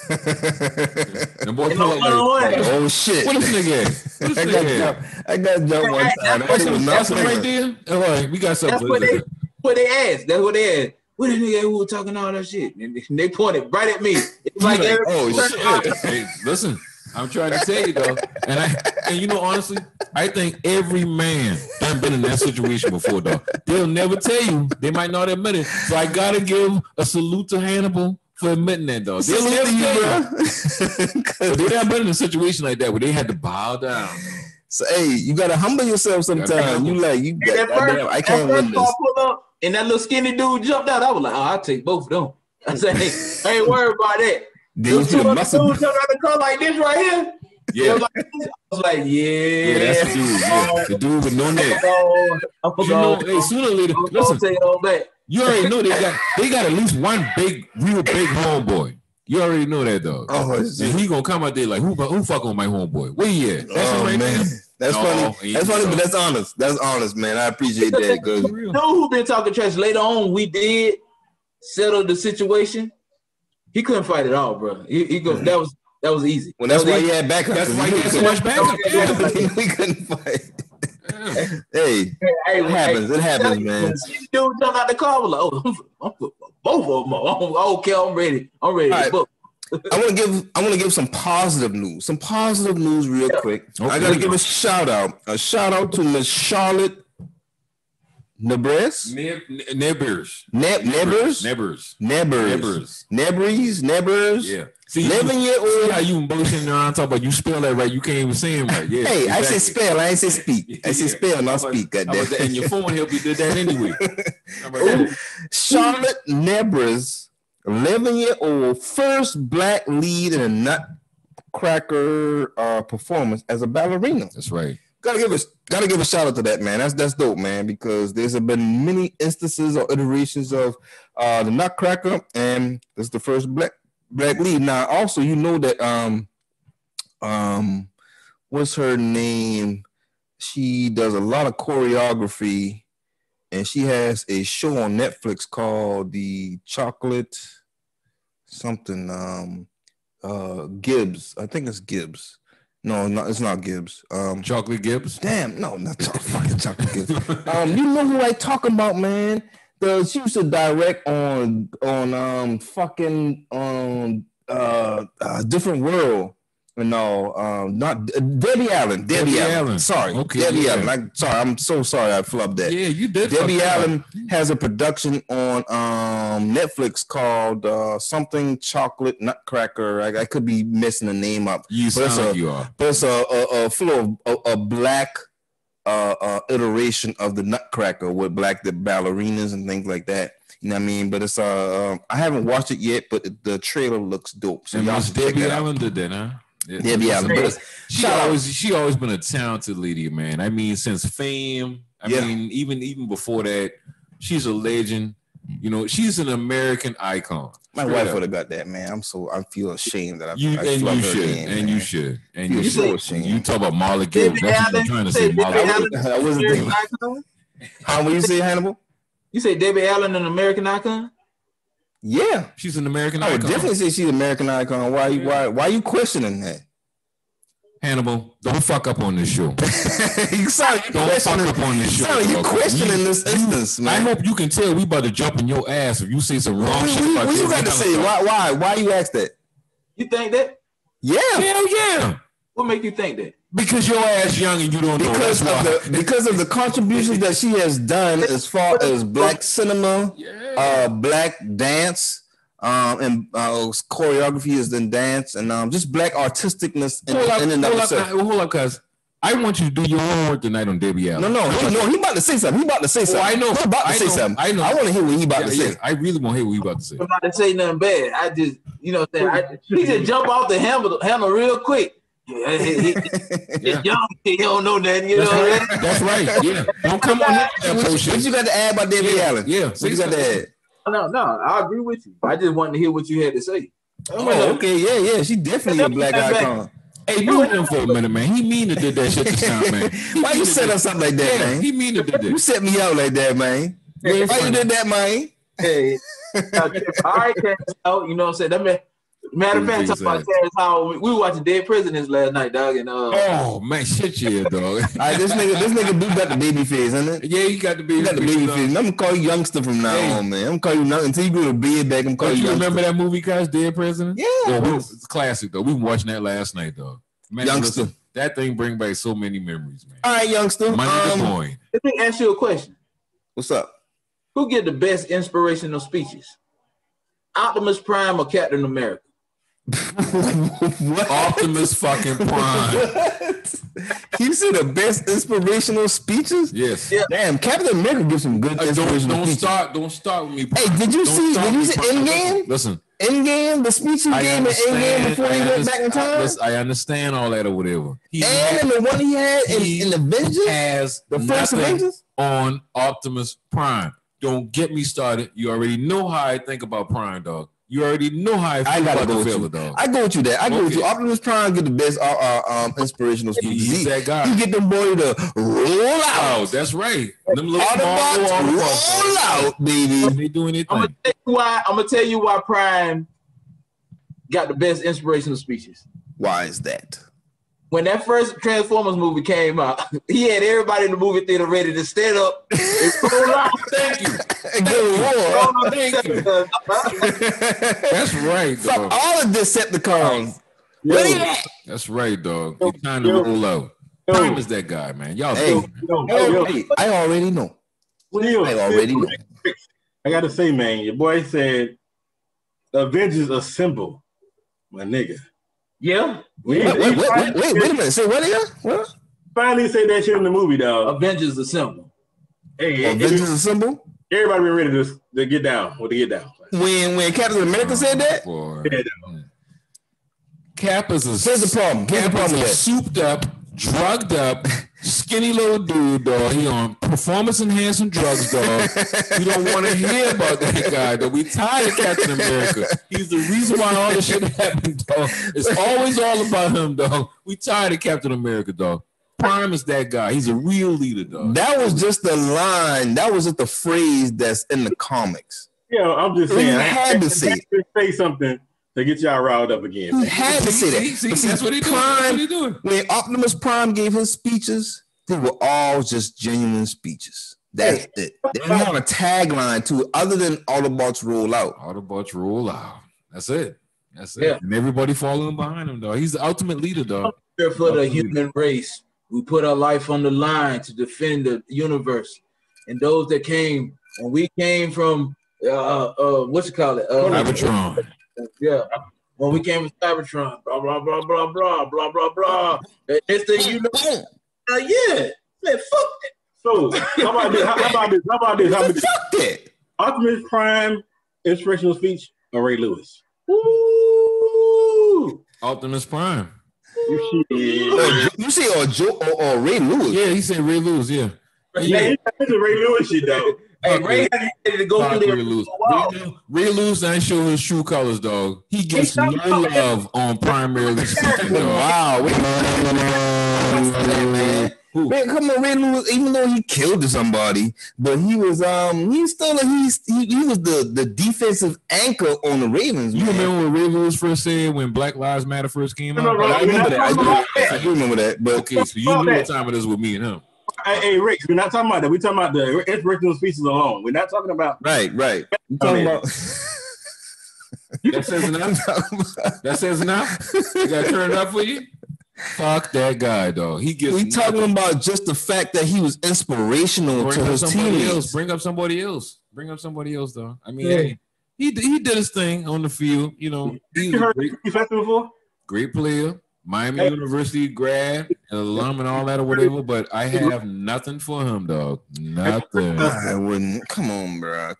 The boy pull up like, oh shit! What this nigga? I got jump one time. That's right there. All right, we got something. That's what they asked. That's what they asked. What the nigga who was talking all that shit? And they pointed right at me. It's like oh shit! Hey, listen. I'm trying to tell you though, and you know, honestly, I think every man done been in that situation before, though. They'll never tell you. They might not admit it. So I gotta give a salute to Hannibal for admitting that, though. They'll never tell you. They done been in a situation like that where they had to bow down. So hey, you gotta humble yourself sometimes. I can't win this. And that little skinny dude jumped out. I was like, oh, I'll take both of them. I said, hey, I ain't worried about that. Those two other dudes jumped out the car like this right here. Yeah. I was like, yeah, that's the dude. Yeah. The dude with no neck. Hey, sooner or later, listen. You already know they got at least one real big homeboy. You already know that, though. Oh, and he gonna come out there like, who fucking with my homeboy? Where he at? That's right, man. That's funny. That's funny, but that's honest. That's honest, man. I appreciate that. You know who been talking trash? Later on, we did settle the situation. He couldn't fight at all, bro. He go. That was easy. Well, that's why he had backup. That's why he had so much backup. We couldn't fight. Hey, it happens. It happens, man. Dude jumped out the car. Was like, I'm both of them. Okay, I'm ready. Right. I want to give some positive news. Some positive news real quick. Okay. I got to give a shout out. A shout out to Miss Charlotte Nebres. Nebers. Yeah. See, 11-year-old. See how you bullshitting around talking about you spell that right. You can't even say him right. Yeah. Hey, exactly. I say spell. I ain't say speak. I say spell, not speak. Goddamn. And your phone help you did that anyway. Charlotte Nebres, 11-year-old, first black lead in a Nutcracker performance as a ballerina. That's right. Gotta give a shout out to that, man. That's dope, man, because there's been many instances or iterations of the Nutcracker, and this is the first black lead. Now, also, you know that what's her name? She does a lot of choreography, and she has a show on Netflix called The Chocolate something. Gibbs. I think it's Gibbs. No, it's not Gibbs. Chocolate Gibbs? Damn, no, not fucking Chocolate Gibbs. You know who I talking about, man? She used to direct on Different World. No, not Debbie Allen. Debbie Allen. Sorry, okay, Debbie Allen. I'm so sorry I flubbed that. Yeah, you did. Debbie Allen has a production on Netflix called something Chocolate Nutcracker. I could be messing the name up. You sound like you are. But it's a full of a black iteration of the Nutcracker with black the ballerinas and things like that. You know what I mean? But it's I haven't watched it yet, but the trailer looks dope. So y'all Debbie Allen did that, huh? Yeah, but she always been a talented lady, man. I mean, since Fame. I mean, even before that, she's a legend. You know, she's an American icon. My wife would have got that, man. I feel ashamed that you should. You talk about Marla Gibbs. That's what I'm trying to say. I wasn't thinking. How will you say, Hannibal? You say Debbie Allen an American icon? Yeah, she's an American icon. I would definitely say she's an American icon. Why are you questioning that? Hannibal, don't fuck up on this show. Don't fuck up on this show. You questioning this instance, man. I hope you can tell we about to jump in your ass if you say some wrong shit about this. What you got to say? Why you ask that? You think that? Yeah. Hell yeah. What make you think that? Because your ass young and you don't know. Because of the contributions that she has done as far as black cinema, black dance, and choreography is in dance, and just black artisticness in and of itself. Hold up, cuz I want you to do your homework tonight on Debbie Allen. No, he about to say something. I know. He's about to say something. I know. I want to hear what he about to say. I really want to hear what he about to say. I'm about to say nothing bad. I just, you know what I'm saying? He just jump off the handle real quick. He young, he don't know that, you know. That's right. Yeah. Don't come on that bullshit. What you got to add about Debbie Allen? Yeah. What you got to add? No, I agree with you. I just wanted to hear what you had to say. Oh, okay, yeah. She definitely a black icon. Hey, you him for a minute, man. He mean to did that shit this time, man. Why you set up something like that, man? He mean to did that. You set me out like that, man. Why you did that, man? Hey, I can't out. You know what I'm saying? Matter of fact, talking about Terrence Howard, we were watching Dead Presidents last night, dog. And oh man, shit, yeah, dog. All right, this nigga do got the baby face, isn't it? Yeah, he got the baby face. I'm gonna call you youngster from now on, man. I'm gonna call you until you grow a beard back. I'm calling you. Remember that movie, guys? Dead President? Yeah, it's a classic though. We were watching that last night, though. Man, youngster, listen, that thing bring back so many memories, man. All right, youngster. Let me ask you a question. What's up? Who get the best inspirational speeches? Optimus Prime or Captain America? What? Optimus fucking Prime. You see the best inspirational speeches? Yes. Yeah. Damn, Captain America gives some good inspirational speeches. Don't start with me. Prime. Hey, did you see Endgame? Listen, Endgame, the speech he gave in Endgame before he went back in time. I understand all that or whatever. And the one he had in Avengers has the first Avengers on Optimus Prime. Don't get me started. You already know how I think about Prime, dog. You already know how I feel about the filler, dog. I go with you there. I go with you. Optimus Prime get the best inspirational speech. He's that guy. You get them boy to roll out. Oh, that's right. Them little Autobots roll out, baby. They do anything. I'm gonna tell you why Prime got the best inspirational speeches. Why is that? When that first Transformers movie came out, he had everybody in the movie theater ready to stand up and roll out. Thank you. Thank you. That's right, dog. All of Decepticons. That's right, dog. It's time to roll out. Prime is that guy, man. Y'all hey, I already know. I gotta say, man, your boy said Avengers Assemble, my nigga. Yeah. Wait a minute. Say what again? What? Finally say that shit in the movie, dog. Avengers Assemble. Hey, Avengers Assemble? Everybody be ready to get down. Or to get down. When Captain America said that? Cap is Here's the problem. Cap is a souped up, drugged up, skinny little dude, dog. He on performance enhancing drugs, dog. We don't want to hear about that guy, dog. We tired of Captain America. He's the reason why all this shit happened, dog. It's always all about him, dog. We tired of Captain America, dog. Prime is that guy. He's a real leader, dog. That was just the line. That was just the phrase that's in the comics. Yeah, I'm just saying. I had to say something to get y'all riled up again. He had to say that. See, that's what he doing. When Optimus Prime gave his speeches, they were all just genuine speeches. That's it. They didn't have a tagline to it other than Autobots roll out. Autobots roll out. That's it. Yeah. And everybody following behind him, dog. He's the ultimate leader, dog. For the human race, we put our life on the line to defend the universe. And those that came, when we came from, what's it called? Cybertron. Yeah. When we came from Cybertron, blah, blah, blah, blah, blah, blah, blah, blah. Next thing you know, yeah. Man, fuck it. So, how about this? Fuck it. Optimus Prime, inspirational speech, or Ray Lewis? Woo! Optimus Prime. You say or Ray Lewis? Yeah, he said Ray Lewis. Yeah. It's a Ray Lewis shit though. Hey, Ray had to go through there. Ray Lewis ain't showing his true colors, dog. He gets no love on primarily speaking, dog. Wow. Man, come on, Ray Lewis. Even though he killed somebody, but he was he was the defensive anchor on the Ravens. You remember what Ray Lewis first said when Black Lives Matter first came out? I remember that. I do remember that. But okay, so you knew what time it is with me and him. Hey, Rick, we're not talking about that. We're talking about the inspirational speeches alone. We're not talking about right. We're talking about. That says enough. That says enough. You gotta turn it up for you. Fuck that guy, dog. We talking about just the fact that he was inspirational to his teammates. Bring up somebody else, though. I mean, hey, he did his thing on the field. You know, he's a great player. Miami University grad, an alum, and all that or whatever, but I have nothing for him, dog. Nothing. I wouldn't. Come on, bro.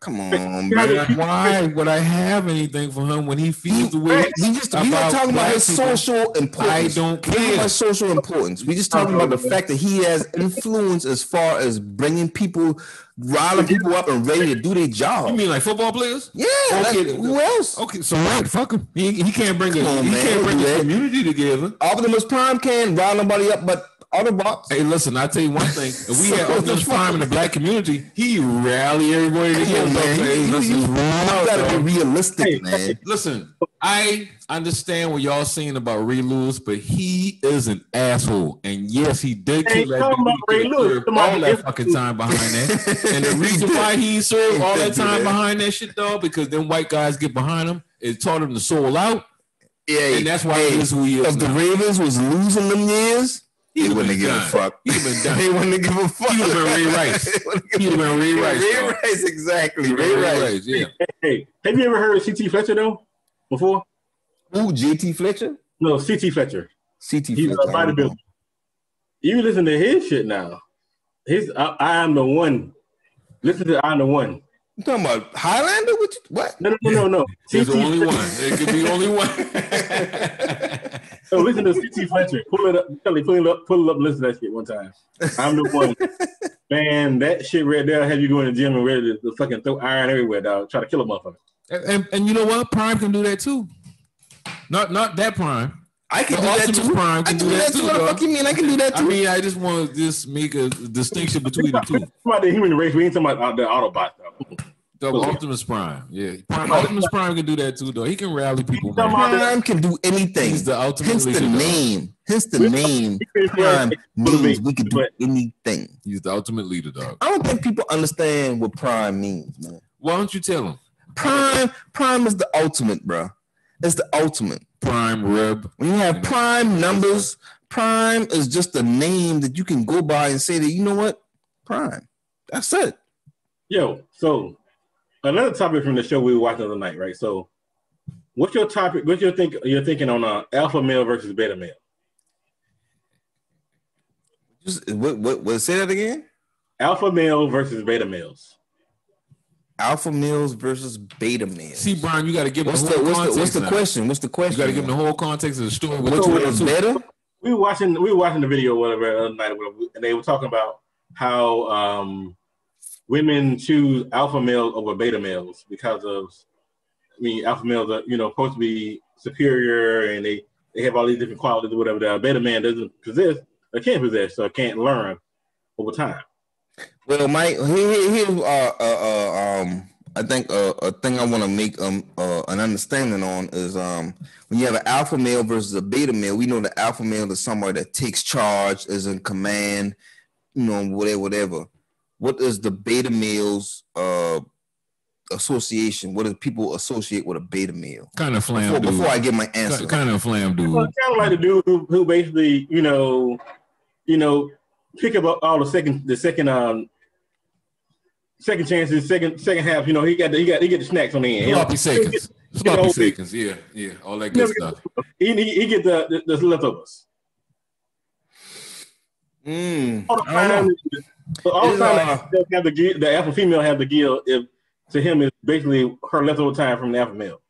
Why would I have anything for him when he feels the way? We not talking about his social importance. I don't care about social importance. We just talking about the fact that he has influence as far as bringing people, riling people up and ready to do their job. You mean like football players? Yeah. Okay. Who else? Okay, so right, fuck him. He can't bring the community together. Optimus Prime can rile nobody up, but Autobots. Hey, listen, I'll tell you one thing. If we had Optimus Prime in the black community, he rally everybody together. You gotta be realistic, man. Listen, I understand what y'all saying about Ray Lewis, but he is an asshole. And yes, he did kill all that fucking time behind that. And the reason why he served all that time behind that shit, though, because them white guys get behind him, it taught him to soul out. Yeah, and that's why he is who he is. If the Ravens was losing them years, he wouldn't have given a fuck. He'd been done. He wouldn't have given a fuck. He'd have been Ray Rice. Ray Rice, exactly. Ray Rice. Yeah. Hey, have you ever heard of C.T. Fletcher though? Before? Who? J.T. Fletcher? No, C.T. Fletcher. C.T. He's Fletcher. A bodybuilder. You listen to his shit now. I Am the One. Listen to I Am the One. You talking about Highlander? What What? No. There's only one. There could be only one. So listen to CT Fletcher. Pull it up. Kelly, pull it up. Listen to that shit one time. I'm the one. Man, that shit right there have you going to the gym and ready to fucking throw iron everywhere, dog. Try to kill a motherfucker. And you know what? Prime can do that too. Not that Prime. I can do that too. Prime can do that too. What the fuck you mean? I can do that too. I mean, I just want to just make a distinction between the two. About the human race, we ain't talking about the Autobots, though. The Optimus Prime, yeah. Optimus Prime can do that too, though. He can rally people. Prime can do anything. He's the ultimate Hence leader. Hence the name. Prime means we can do anything. He's the ultimate leader, dog. I don't think people understand what Prime means, man. Why don't you tell them? Prime is the ultimate, bro. It's the ultimate. Prime rib. When you have prime numbers, Prime is just a name that you can go by and say that, you know what? Prime. That's it. Yo, so another topic from the show we were watching the other night, right? So, what's your topic? What's your thinking on alpha male versus beta male? What? Say that again. Alpha male versus beta males. Alpha males versus beta males. See, Brian, you got to give them the whole context. What's the question? What's the question? You got to give them the whole context of the story. Which one is better? We were watching the video or whatever the other night, and they were talking about how women choose alpha males over beta males because of, alpha males are supposed to be superior and they have all these different qualities or whatever. The beta man doesn't possess or can't possess or can't learn over time. Well, Mike, here's I think a thing I want to make an understanding on is when you have an alpha male versus a beta male, we know the alpha male is somebody that takes charge, is in command, whatever. What is the beta male's association? What do people associate with a beta male? Kind of flam dude. Before I get my answer. Kind of flam dude. Well, kind of like the dude who basically, pick up all the second chances, second half. He get the snacks on the end. Sloppy seconds. Yeah, all that good stuff. He get the leftovers. All the time, the alpha female have the gill. If to him, it's basically her leftover time from the alpha male.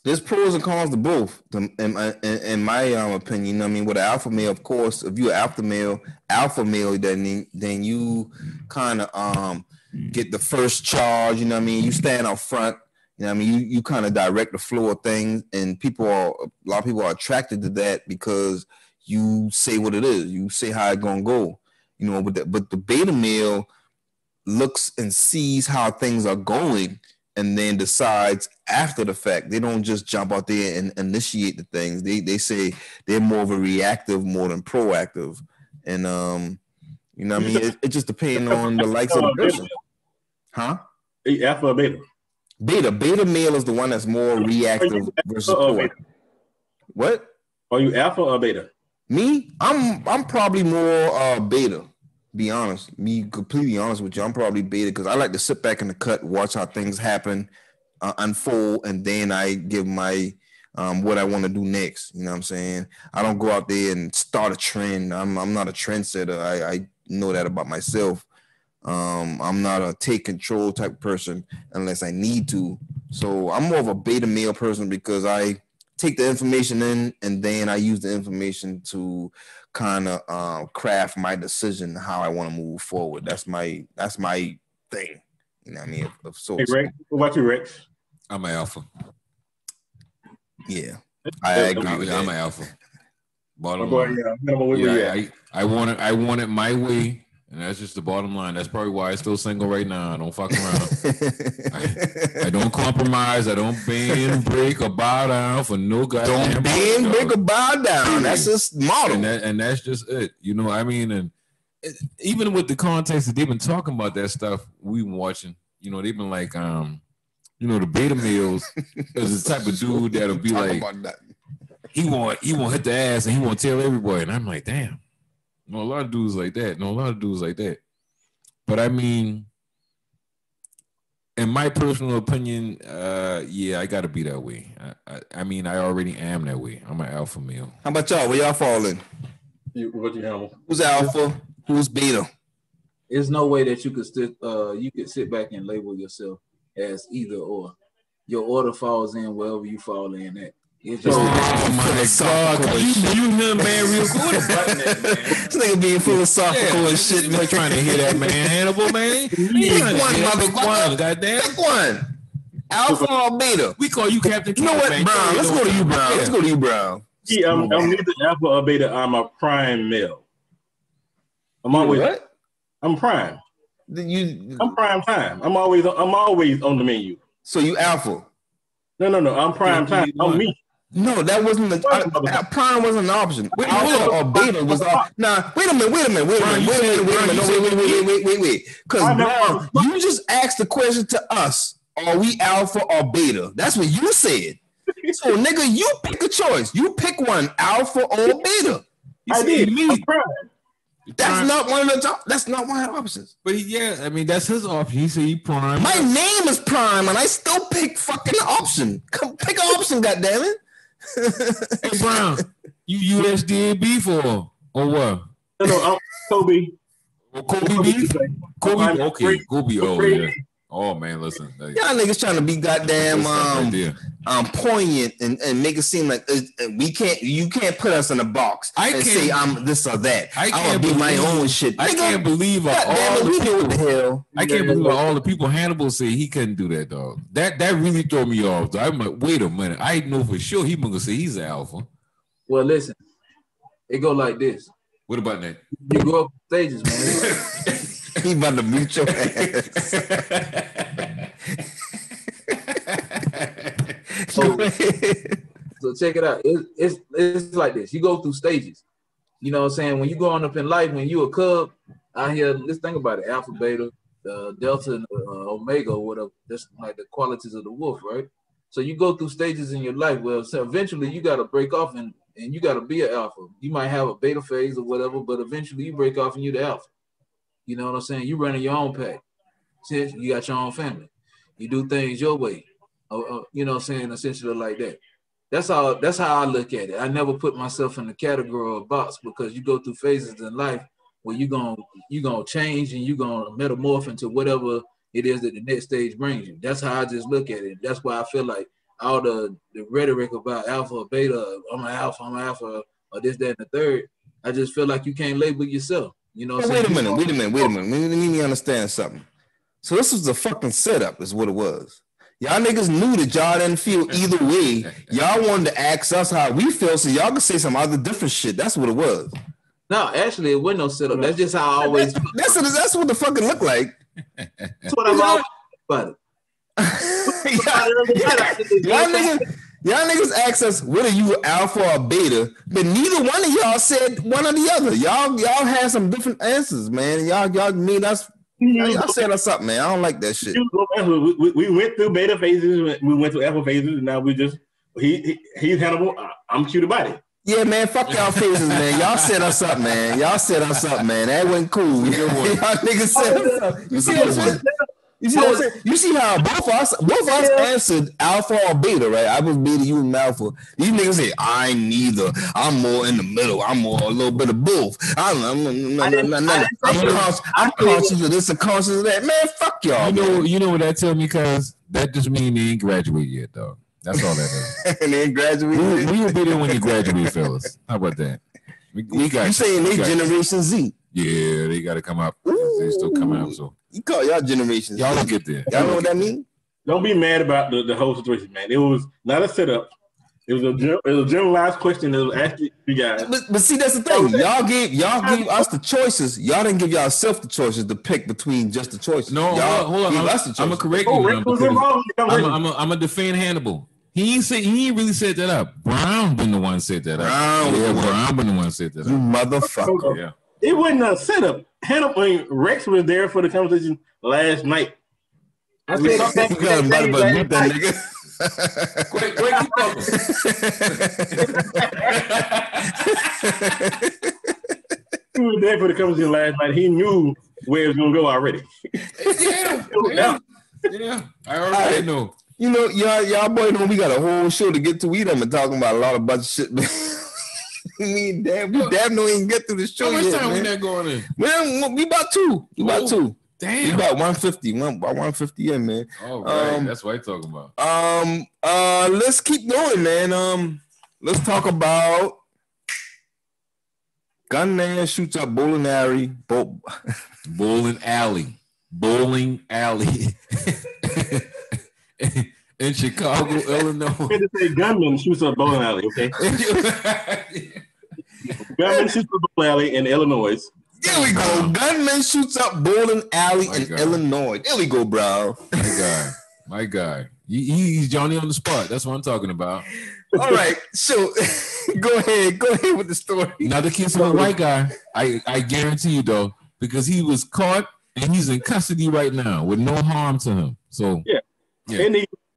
There's pros and cons to both, in my opinion. With an alpha male, of course, if you're alpha male, then you kind of get the first charge. You stand out front. You kind of direct the flow of things, and a lot of people are attracted to that because you say what it is. You say how it's gonna go. But the beta male looks and sees how things are going, and then decides after the fact. They don't just jump out there and initiate the things. They say they're more of a reactive more than proactive. And it just depends on the likes of the person. Huh? Alpha or beta? Beta male is the one that's more reactive versus proactive. What? Are you alpha or beta? Me? I'm probably more beta. Be honest, be completely honest with you. I'm probably beta because I like to sit back in the cut, watch how things happen, unfold, and then I give my what I want to do next. You know what I'm saying? I don't go out there and start a trend. I'm not a trendsetter. I know that about myself. I'm not a take control type of person unless I need to. So I'm more of a beta male person because I take the information in and then I use the information to kind of craft my decision how I want to move forward. That's my thing. You know what I mean? Hey, Rex, what about you, Rex? I'm an alpha. Yeah, I agree with that. I'm an alpha. Bottom line. I want it my way, and that's just the bottom line. That's probably why I'm still single right now. I don't fuck around. I don't compromise. I don't bend, break, or bow down for no goddamn. Don't bend, break, or bow down. That's just model. And that's just it. And even with the context that they've been talking about that stuff, we've been watching. They've been like, the beta males is the type of dude that'll be like, he won't hit the ass and he won't tell everybody. And I'm like, damn. No, a lot of dudes like that. But in my personal opinion, I gotta be that way. I already am that way. I'm an alpha male. How about y'all? Where y'all falling? Who's alpha? Who's beta? There's no way that you could sit back and label yourself as either or. your order falls in wherever you fall in at. It's just my God! You him, man, real good. This nigga being philosophical and shit, man. Trying to hear that, man. Hannibal, man. Pick one, motherfucker. Goddamn. Pick one. Alpha or beta? We call you Captain. You know what, man? Brown? Let's go to you, Brown. Let's go to you, Brown. Yeah, I'm neither alpha or beta. I'm a prime male. I'm always what? I'm prime. I'm prime time. I'm always on the menu. So you alpha? No. I'm prime time. I'm me. No, that wasn't prime wasn't an option. Alpha or beta was all. Nah, wait a minute. Because you just asked the question to us: are we alpha or beta? That's what you said. So, nigga, you pick a choice. You pick one, alpha or beta. I did. Me. That's not one of the. That's not one of the options. But yeah, I mean that's his option. He said he prime. My name is Prime, and I still pick fucking option. Come pick an option, goddammit. Hey Brown, you USDA beef or what? No, I'm Kobe. Kobe beef. Kobe. Okay, Kobe. Oh yeah. Oh man, listen. Y'all niggas trying to be goddamn poignant and make it seem like you can't put us in a box and say I'm this or that. I can't be my own shit. I can't believe all the people Hannibal say he couldn't do that, dog. That really threw me off. Though. I'm like, wait a minute. I know for sure he gonna say he's an alpha. Well, listen, it go like this. What about that? You go up stages, man. He about to mute your ass. So check it out. It's like this. You go through stages. You know what I'm saying? When you growing up in life, when you a cub, I hear, let's think about it, alpha, beta, delta, and omega, or whatever. That's like the qualities of the wolf, right? So you go through stages in your life. Well, so eventually you got to break off and you got to be an alpha. You might have a beta phase or whatever, but eventually you break off and you're the alpha. You know what I'm saying? You running your own pack. You got your own family. You do things your way. You know what I'm saying? Essentially like that. That's how I look at it. I never put myself in the category or box because you go through phases in life where you're gonna change and you're gonna metamorph into whatever it is that the next stage brings you. That's how I just look at it. That's why I feel like all the rhetoric about alpha or beta, I'm an alpha, or this, that, and the third, I just feel like you can't label yourself. You know, wait a minute. Let me understand something. So this was the fucking setup, is what it was. Y'all niggas knew that y'all didn't feel either way. Y'all wanted to ask us how we feel, so y'all could say some other different shit. That's what it was. No, actually, it wasn't no setup. That's just how I always. That's what the fucking look like. That's what I've always about it. Y'all niggas asked us, what are you, alpha or beta? But neither one of y'all said one or the other. Y'all had some different answers, man. Y'all made us. Y'all said us up, man. I don't like that shit. We went through beta phases. We went through alpha phases, and now we just he's Hannibal. I'm Cutie Body. Yeah, man. Fuck y'all phases, man. Y'all set us up, man. That wasn't cool. Y'all niggas set us up. You see what I'm saying? You see what I'm saying? You see how both of us answered alpha or beta, right? I was beta, you was alpha. These niggas say, I ain't neither. I'm more in the middle. I'm more a little bit of both. I'm conscious of this and conscious of that. Man, fuck y'all. You know what that tell me? Cause that just means they ain't graduated yet, dog. That's all that is. And they ain't graduated. We'll be there when you graduate, fellas. How about that? We got. You saying they Generation Z? Yeah, they got to come out. They still coming out. So you call y'all generations. Y'all don't get there. Y'all know what that means? Don't be mad about the whole situation, man. It was not a setup. It was a generalized question that was asked you guys. But see, that's the thing. Y'all gave us the choices. Y'all didn't give yourself the choices to pick between just the choices. No, hold on. I'm gonna correct you. I'm gonna defend Hannibal. He ain't really set that up. Brown been the one set that up. Brown been the one set that up. You motherfucker. Yeah. It wasn't a setup. Rex was there for the conversation last night. I said you got about that nigga. Quick, he was there for the conversation last night. He knew where it was gonna go already. Yeah. I already know. You know, y'all boy know we got a whole show to get to. We done been talking about a lot of bunch of shit, man. We damn don't even get through the show. How much yet, time man. We not going in? Man, we about two. Damn. He about 150. About 150 in, man. Oh, right. That's what I'm talking about. Let's keep going, man. Let's talk about gunman shoots up bowling alley. Bowling alley. In Chicago, Illinois. I had to say gunman shoots up bowling alley, okay? Gunman shoots up bowling alley in Illinois. There we go. Gunman shoots up bowling alley in Illinois. There we go, bro. My guy. He's Johnny on the spot. That's what I'm talking about. All right, so go ahead with the story. Now the kid's a white guy. I guarantee you though, because he was caught and he's in custody right now with no harm to him. So yeah.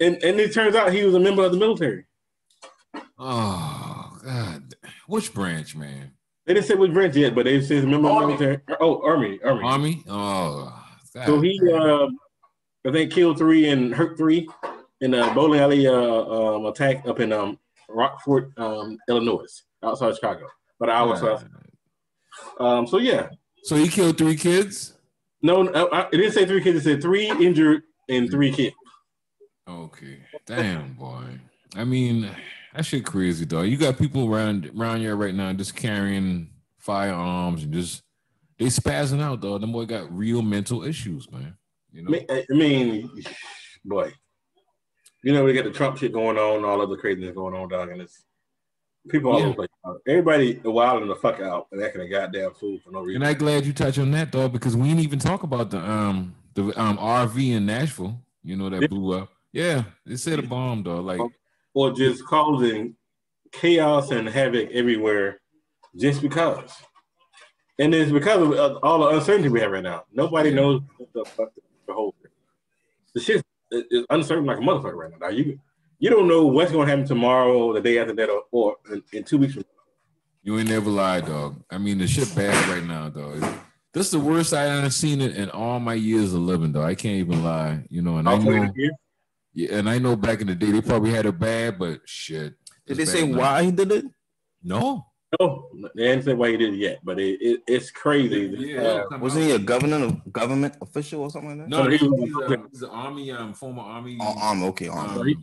And it turns out he was a member of the military. Oh God, which branch, man? They didn't say which branch yet, but they said a member of the military. Oh, Army. Oh, God. So he, I think, killed 3 and hurt 3 in a bowling alley attack up in Rockford, Illinois, outside Chicago, about an hour south. So yeah. So he killed 3 kids? No, it didn't say 3 kids. It said 3 injured and 3 kids. Okay, damn boy. I mean, that shit crazy, dog. You got people around here right now just carrying firearms and just they spazzing out, dog. Them boy got real mental issues, man. You know. I mean, boy. You know, we got the Trump shit going on, all other craziness going on, dog, and it's people all over the place. Everybody wilding the fuck out and acting a goddamn fool for no reason. And I'm glad you touched on that, dog, because we didn't even talk about the RV in Nashville. You know that blew up. Yeah, they said a bomb, dog. Like, or just causing chaos and havoc everywhere, just because. And it's because of all the uncertainty we have right now. Nobody knows what the fuck the whole thing. The shit is uncertain like a motherfucker right now. You don't know what's gonna happen tomorrow, the day after that, or in 2 weeks from now. You ain't never lied, dog. I mean, the shit bad right now, dog. This is the worst I ever seen it in all my years of living, dog. I can't even lie, you know. And I know, yeah, and I know back in the day they probably had it bad, but shit. Did they say why he did it? No. No, they didn't say why he did it yet, but it's crazy. Yeah, wasn't he a government official or something like that? No, he's an army, former army. Army, okay, army.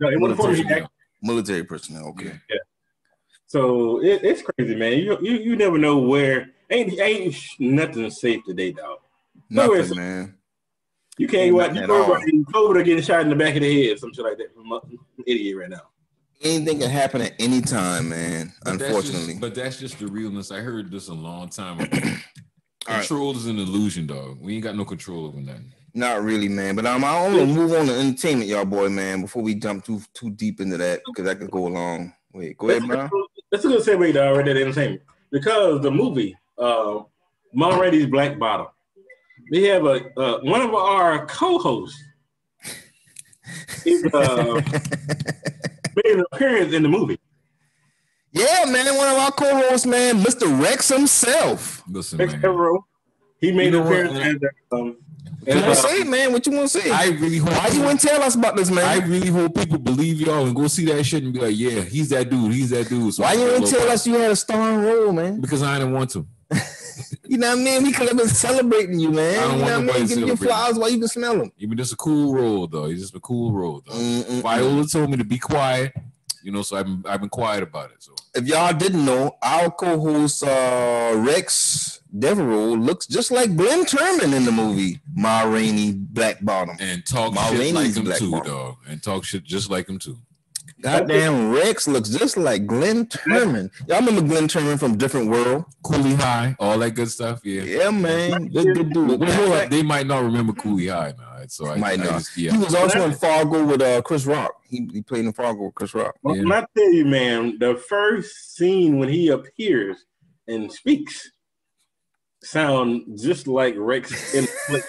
Military personnel, okay. Yeah. So it's crazy, man. You never know where ain't nothing safe today, dog. Nothing, man. You can't go out. You go out and COVID getting shot in the back of the head, some shit like that from an idiot right now. Anything can happen at any time, man. Unfortunately, but that's just the realness. I heard this a long time ago. Control is an illusion, dog. We ain't got no control over nothing. Not really, man. But I want to move on to entertainment, y'all, boy, man. Before we jump too deep into that, because that could go along. Wait, go ahead, bro. That's a good segue to already that entertainment because the movie, Ma Rainey's Black Bottom. We have one of our co-hosts. Made an appearance in the movie. Yeah, man, one of our co-hosts, man, Mr. Rex himself. Listen, Rex Hero. He made an appearance as what you want to say, man? What you want to say? I really hope. Why you want to tell us about this, man? I really hope people believe y'all and go see that shit and be like, yeah, he's that dude. He's that dude. So why you want to tell us you had a starring role, man? Because I didn't want to. You know what I mean? We could have been celebrating you, man. I don't want nobody to giving you flowers while you can smell them. Even just a cool role, though. It's just a cool role, though. Viola told me to be quiet, you know, so I've been quiet about it. So if y'all didn't know, our co-host Rex Devereaux looks just like Glenn Turman in the movie Ma Rainey Black Bottom, and talk shit like him too, dog. And talk shit just like him too. Goddamn, Rex looks just like Glenn Turman. Y'all remember Glenn Turman from Different World? Cooley High, all that good stuff. Yeah, man. Good dude. They might not remember Cooley High, man. So I might not. He was also in Fargo with Chris Rock. He played in Fargo with Chris Rock. Well, I tell you, man, the first scene when he appears and speaks sound just like Rex in the flick.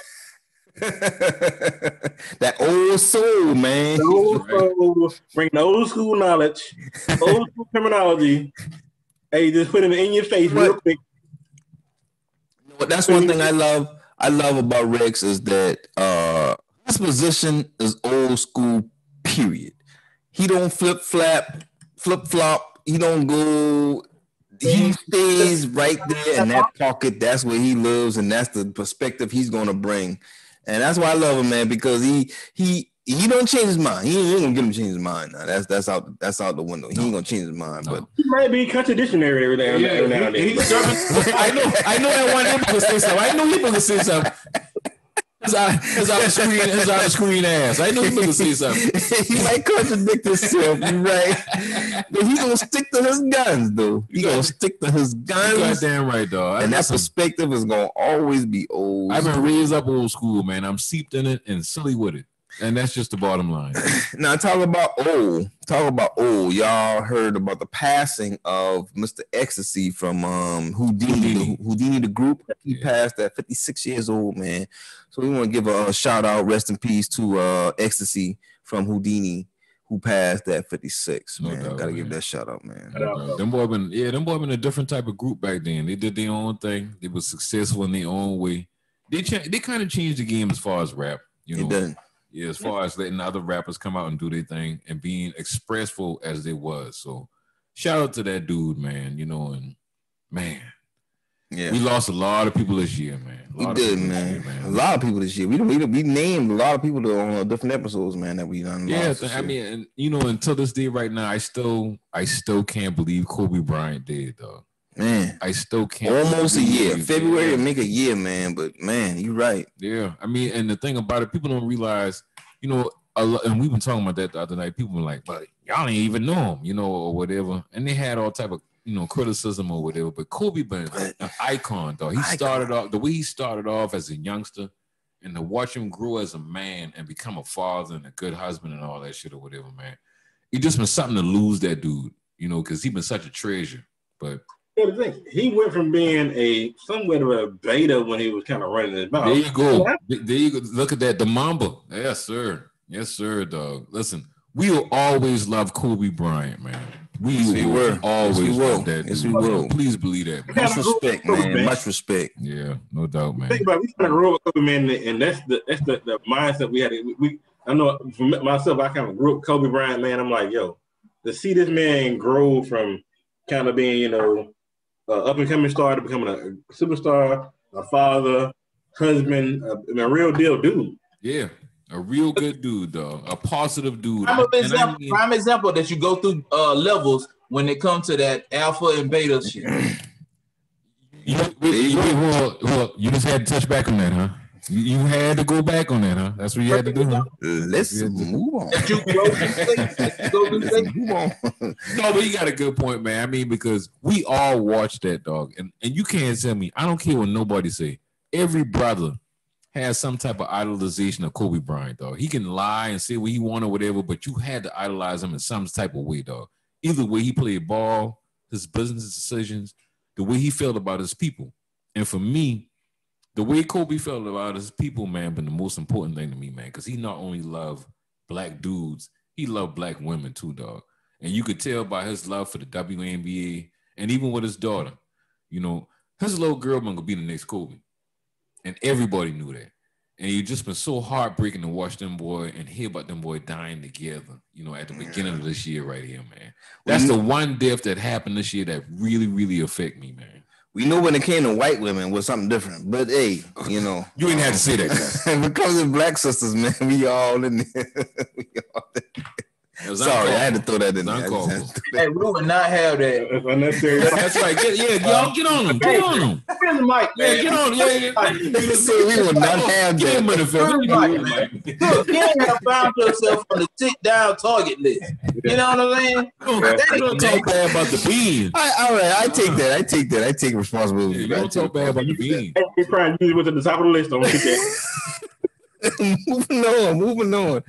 That old soul, man. Old soul, bring the old school knowledge, old school terminology. Hey, just put it in your face real quick. But that's one thing I love about Rex is that his position is old school. Period. He don't flip flop. He don't go. He stays right there in that pocket. That's where he lives, and that's the perspective he's gonna bring. And that's why I love him, man, because he don't change his mind. He ain't gonna get him to change his mind. Now that's out the window. He ain't gonna change his mind. But he might be contradictionary every now and then. I know that one people can say something. I know people can say something. His out of screen ass. I know people can say something. He might contradict himself, right? But he gonna stick to his guns, though. He gonna stick to his guns. Goddamn right, dog. And that perspective is gonna always be old. I've been raised up old school, man. I'm seeped in it and silly with it. And that's just the bottom line. Now, talk about old. Y'all heard about the passing of Mr. Ecstasy from Houdini the group. He passed at 56 years old, man. So we want to give a shout out, rest in peace to Ecstasy from Houdini, who passed at 56. Man, no doubt, gotta give that shout out, man. Them boy been a different type of group back then. They did their own thing. They were successful in their own way. They kind of changed the game as far as rap. It doesn't. Yeah, as far as letting other rappers come out and do their thing and being expressful as they was. So shout out to that dude, man. And man, yeah, we lost a lot of people this year, man. We did, man. A lot of people this year. We named a lot of people on different episodes, man, that we done. Yeah, I mean, and until this day right now, I still can't believe Kobe Bryant did, dog. Man, I still can't. Almost a year. February will make a year, man. But man, you're right. Yeah, I mean, and the thing about it, people don't realize, and we've been talking about that the other night. People were like, "But y'all ain't even know him," or whatever. And they had all type of criticism or whatever. But Kobe been an icon, though. Started off the way he started off as a youngster, and to watch him grow as a man and become a father and a good husband and all that shit or whatever, man. It just been something to lose that dude, because he been such a treasure, but. The thing, he went from being somewhat of a beta when he was kind of running his mouth. There you go. There you go. Look at that. The Mamba. Yes, sir. Yes, sir, dog. Listen, we will always love Kobe Bryant, man. We will always love that. Yes, we will. Please believe that, man. Much respect, man. Much respect. Yeah, no doubt, man. Think about it. We kind of grew up with Kobe, man, and that's the mindset we had. I know for myself, I kind of grew up Kobe Bryant, man. I'm like, yo, to see this man grow from kind of being, up and coming star to becoming a superstar, a father, husband, a real deal dude. Yeah, a real good dude, dog. A positive dude. Prime example that you go through levels when it comes to that alpha and beta shit. You just had to touch back on that, huh? You had to go back on that, huh? That's what you had to do, huh? Let's move on. Move on. No, but you got a good point, man. I mean, because we all watch that, dog. And you can't tell me, I don't care what nobody say. Every brother has some type of idolization of Kobe Bryant, dog. He can lie and say what he want or whatever, but you had to idolize him in some type of way, dog. Either way he played ball, his business decisions, the way he felt about his people. And for me, the way Kobe felt about his people, man, been the most important thing to me, man, because he not only loved black dudes, he loved black women too, dog. And you could tell by his love for the WNBA and even with his daughter, his little girl gonna be the next Kobe. And everybody knew that. And it just been so heartbreaking to watch them boy and hear about them boy dying together, at the beginning of this year right here, man. That's the one death that happened this year that really, really affect me, man. We know when it came to white women was something different, but hey, you didn't have to say that. And because of black sisters, man, we all in there. Sorry, I had to throw that in there. Hey, we would not have that. That's right. Y'all get on them. Get on them. Where's the mic? Yeah, get on. Yeah. So we would not have that. Look, you ain't have found yourself on the sit-down target list. You know what I'm saying? Don't talk bad about the beans. All right, I take that. I take responsibility. Yeah, don't talk bad about the beans. We're trying to use it at the top of the list. Don't get that. Moving on.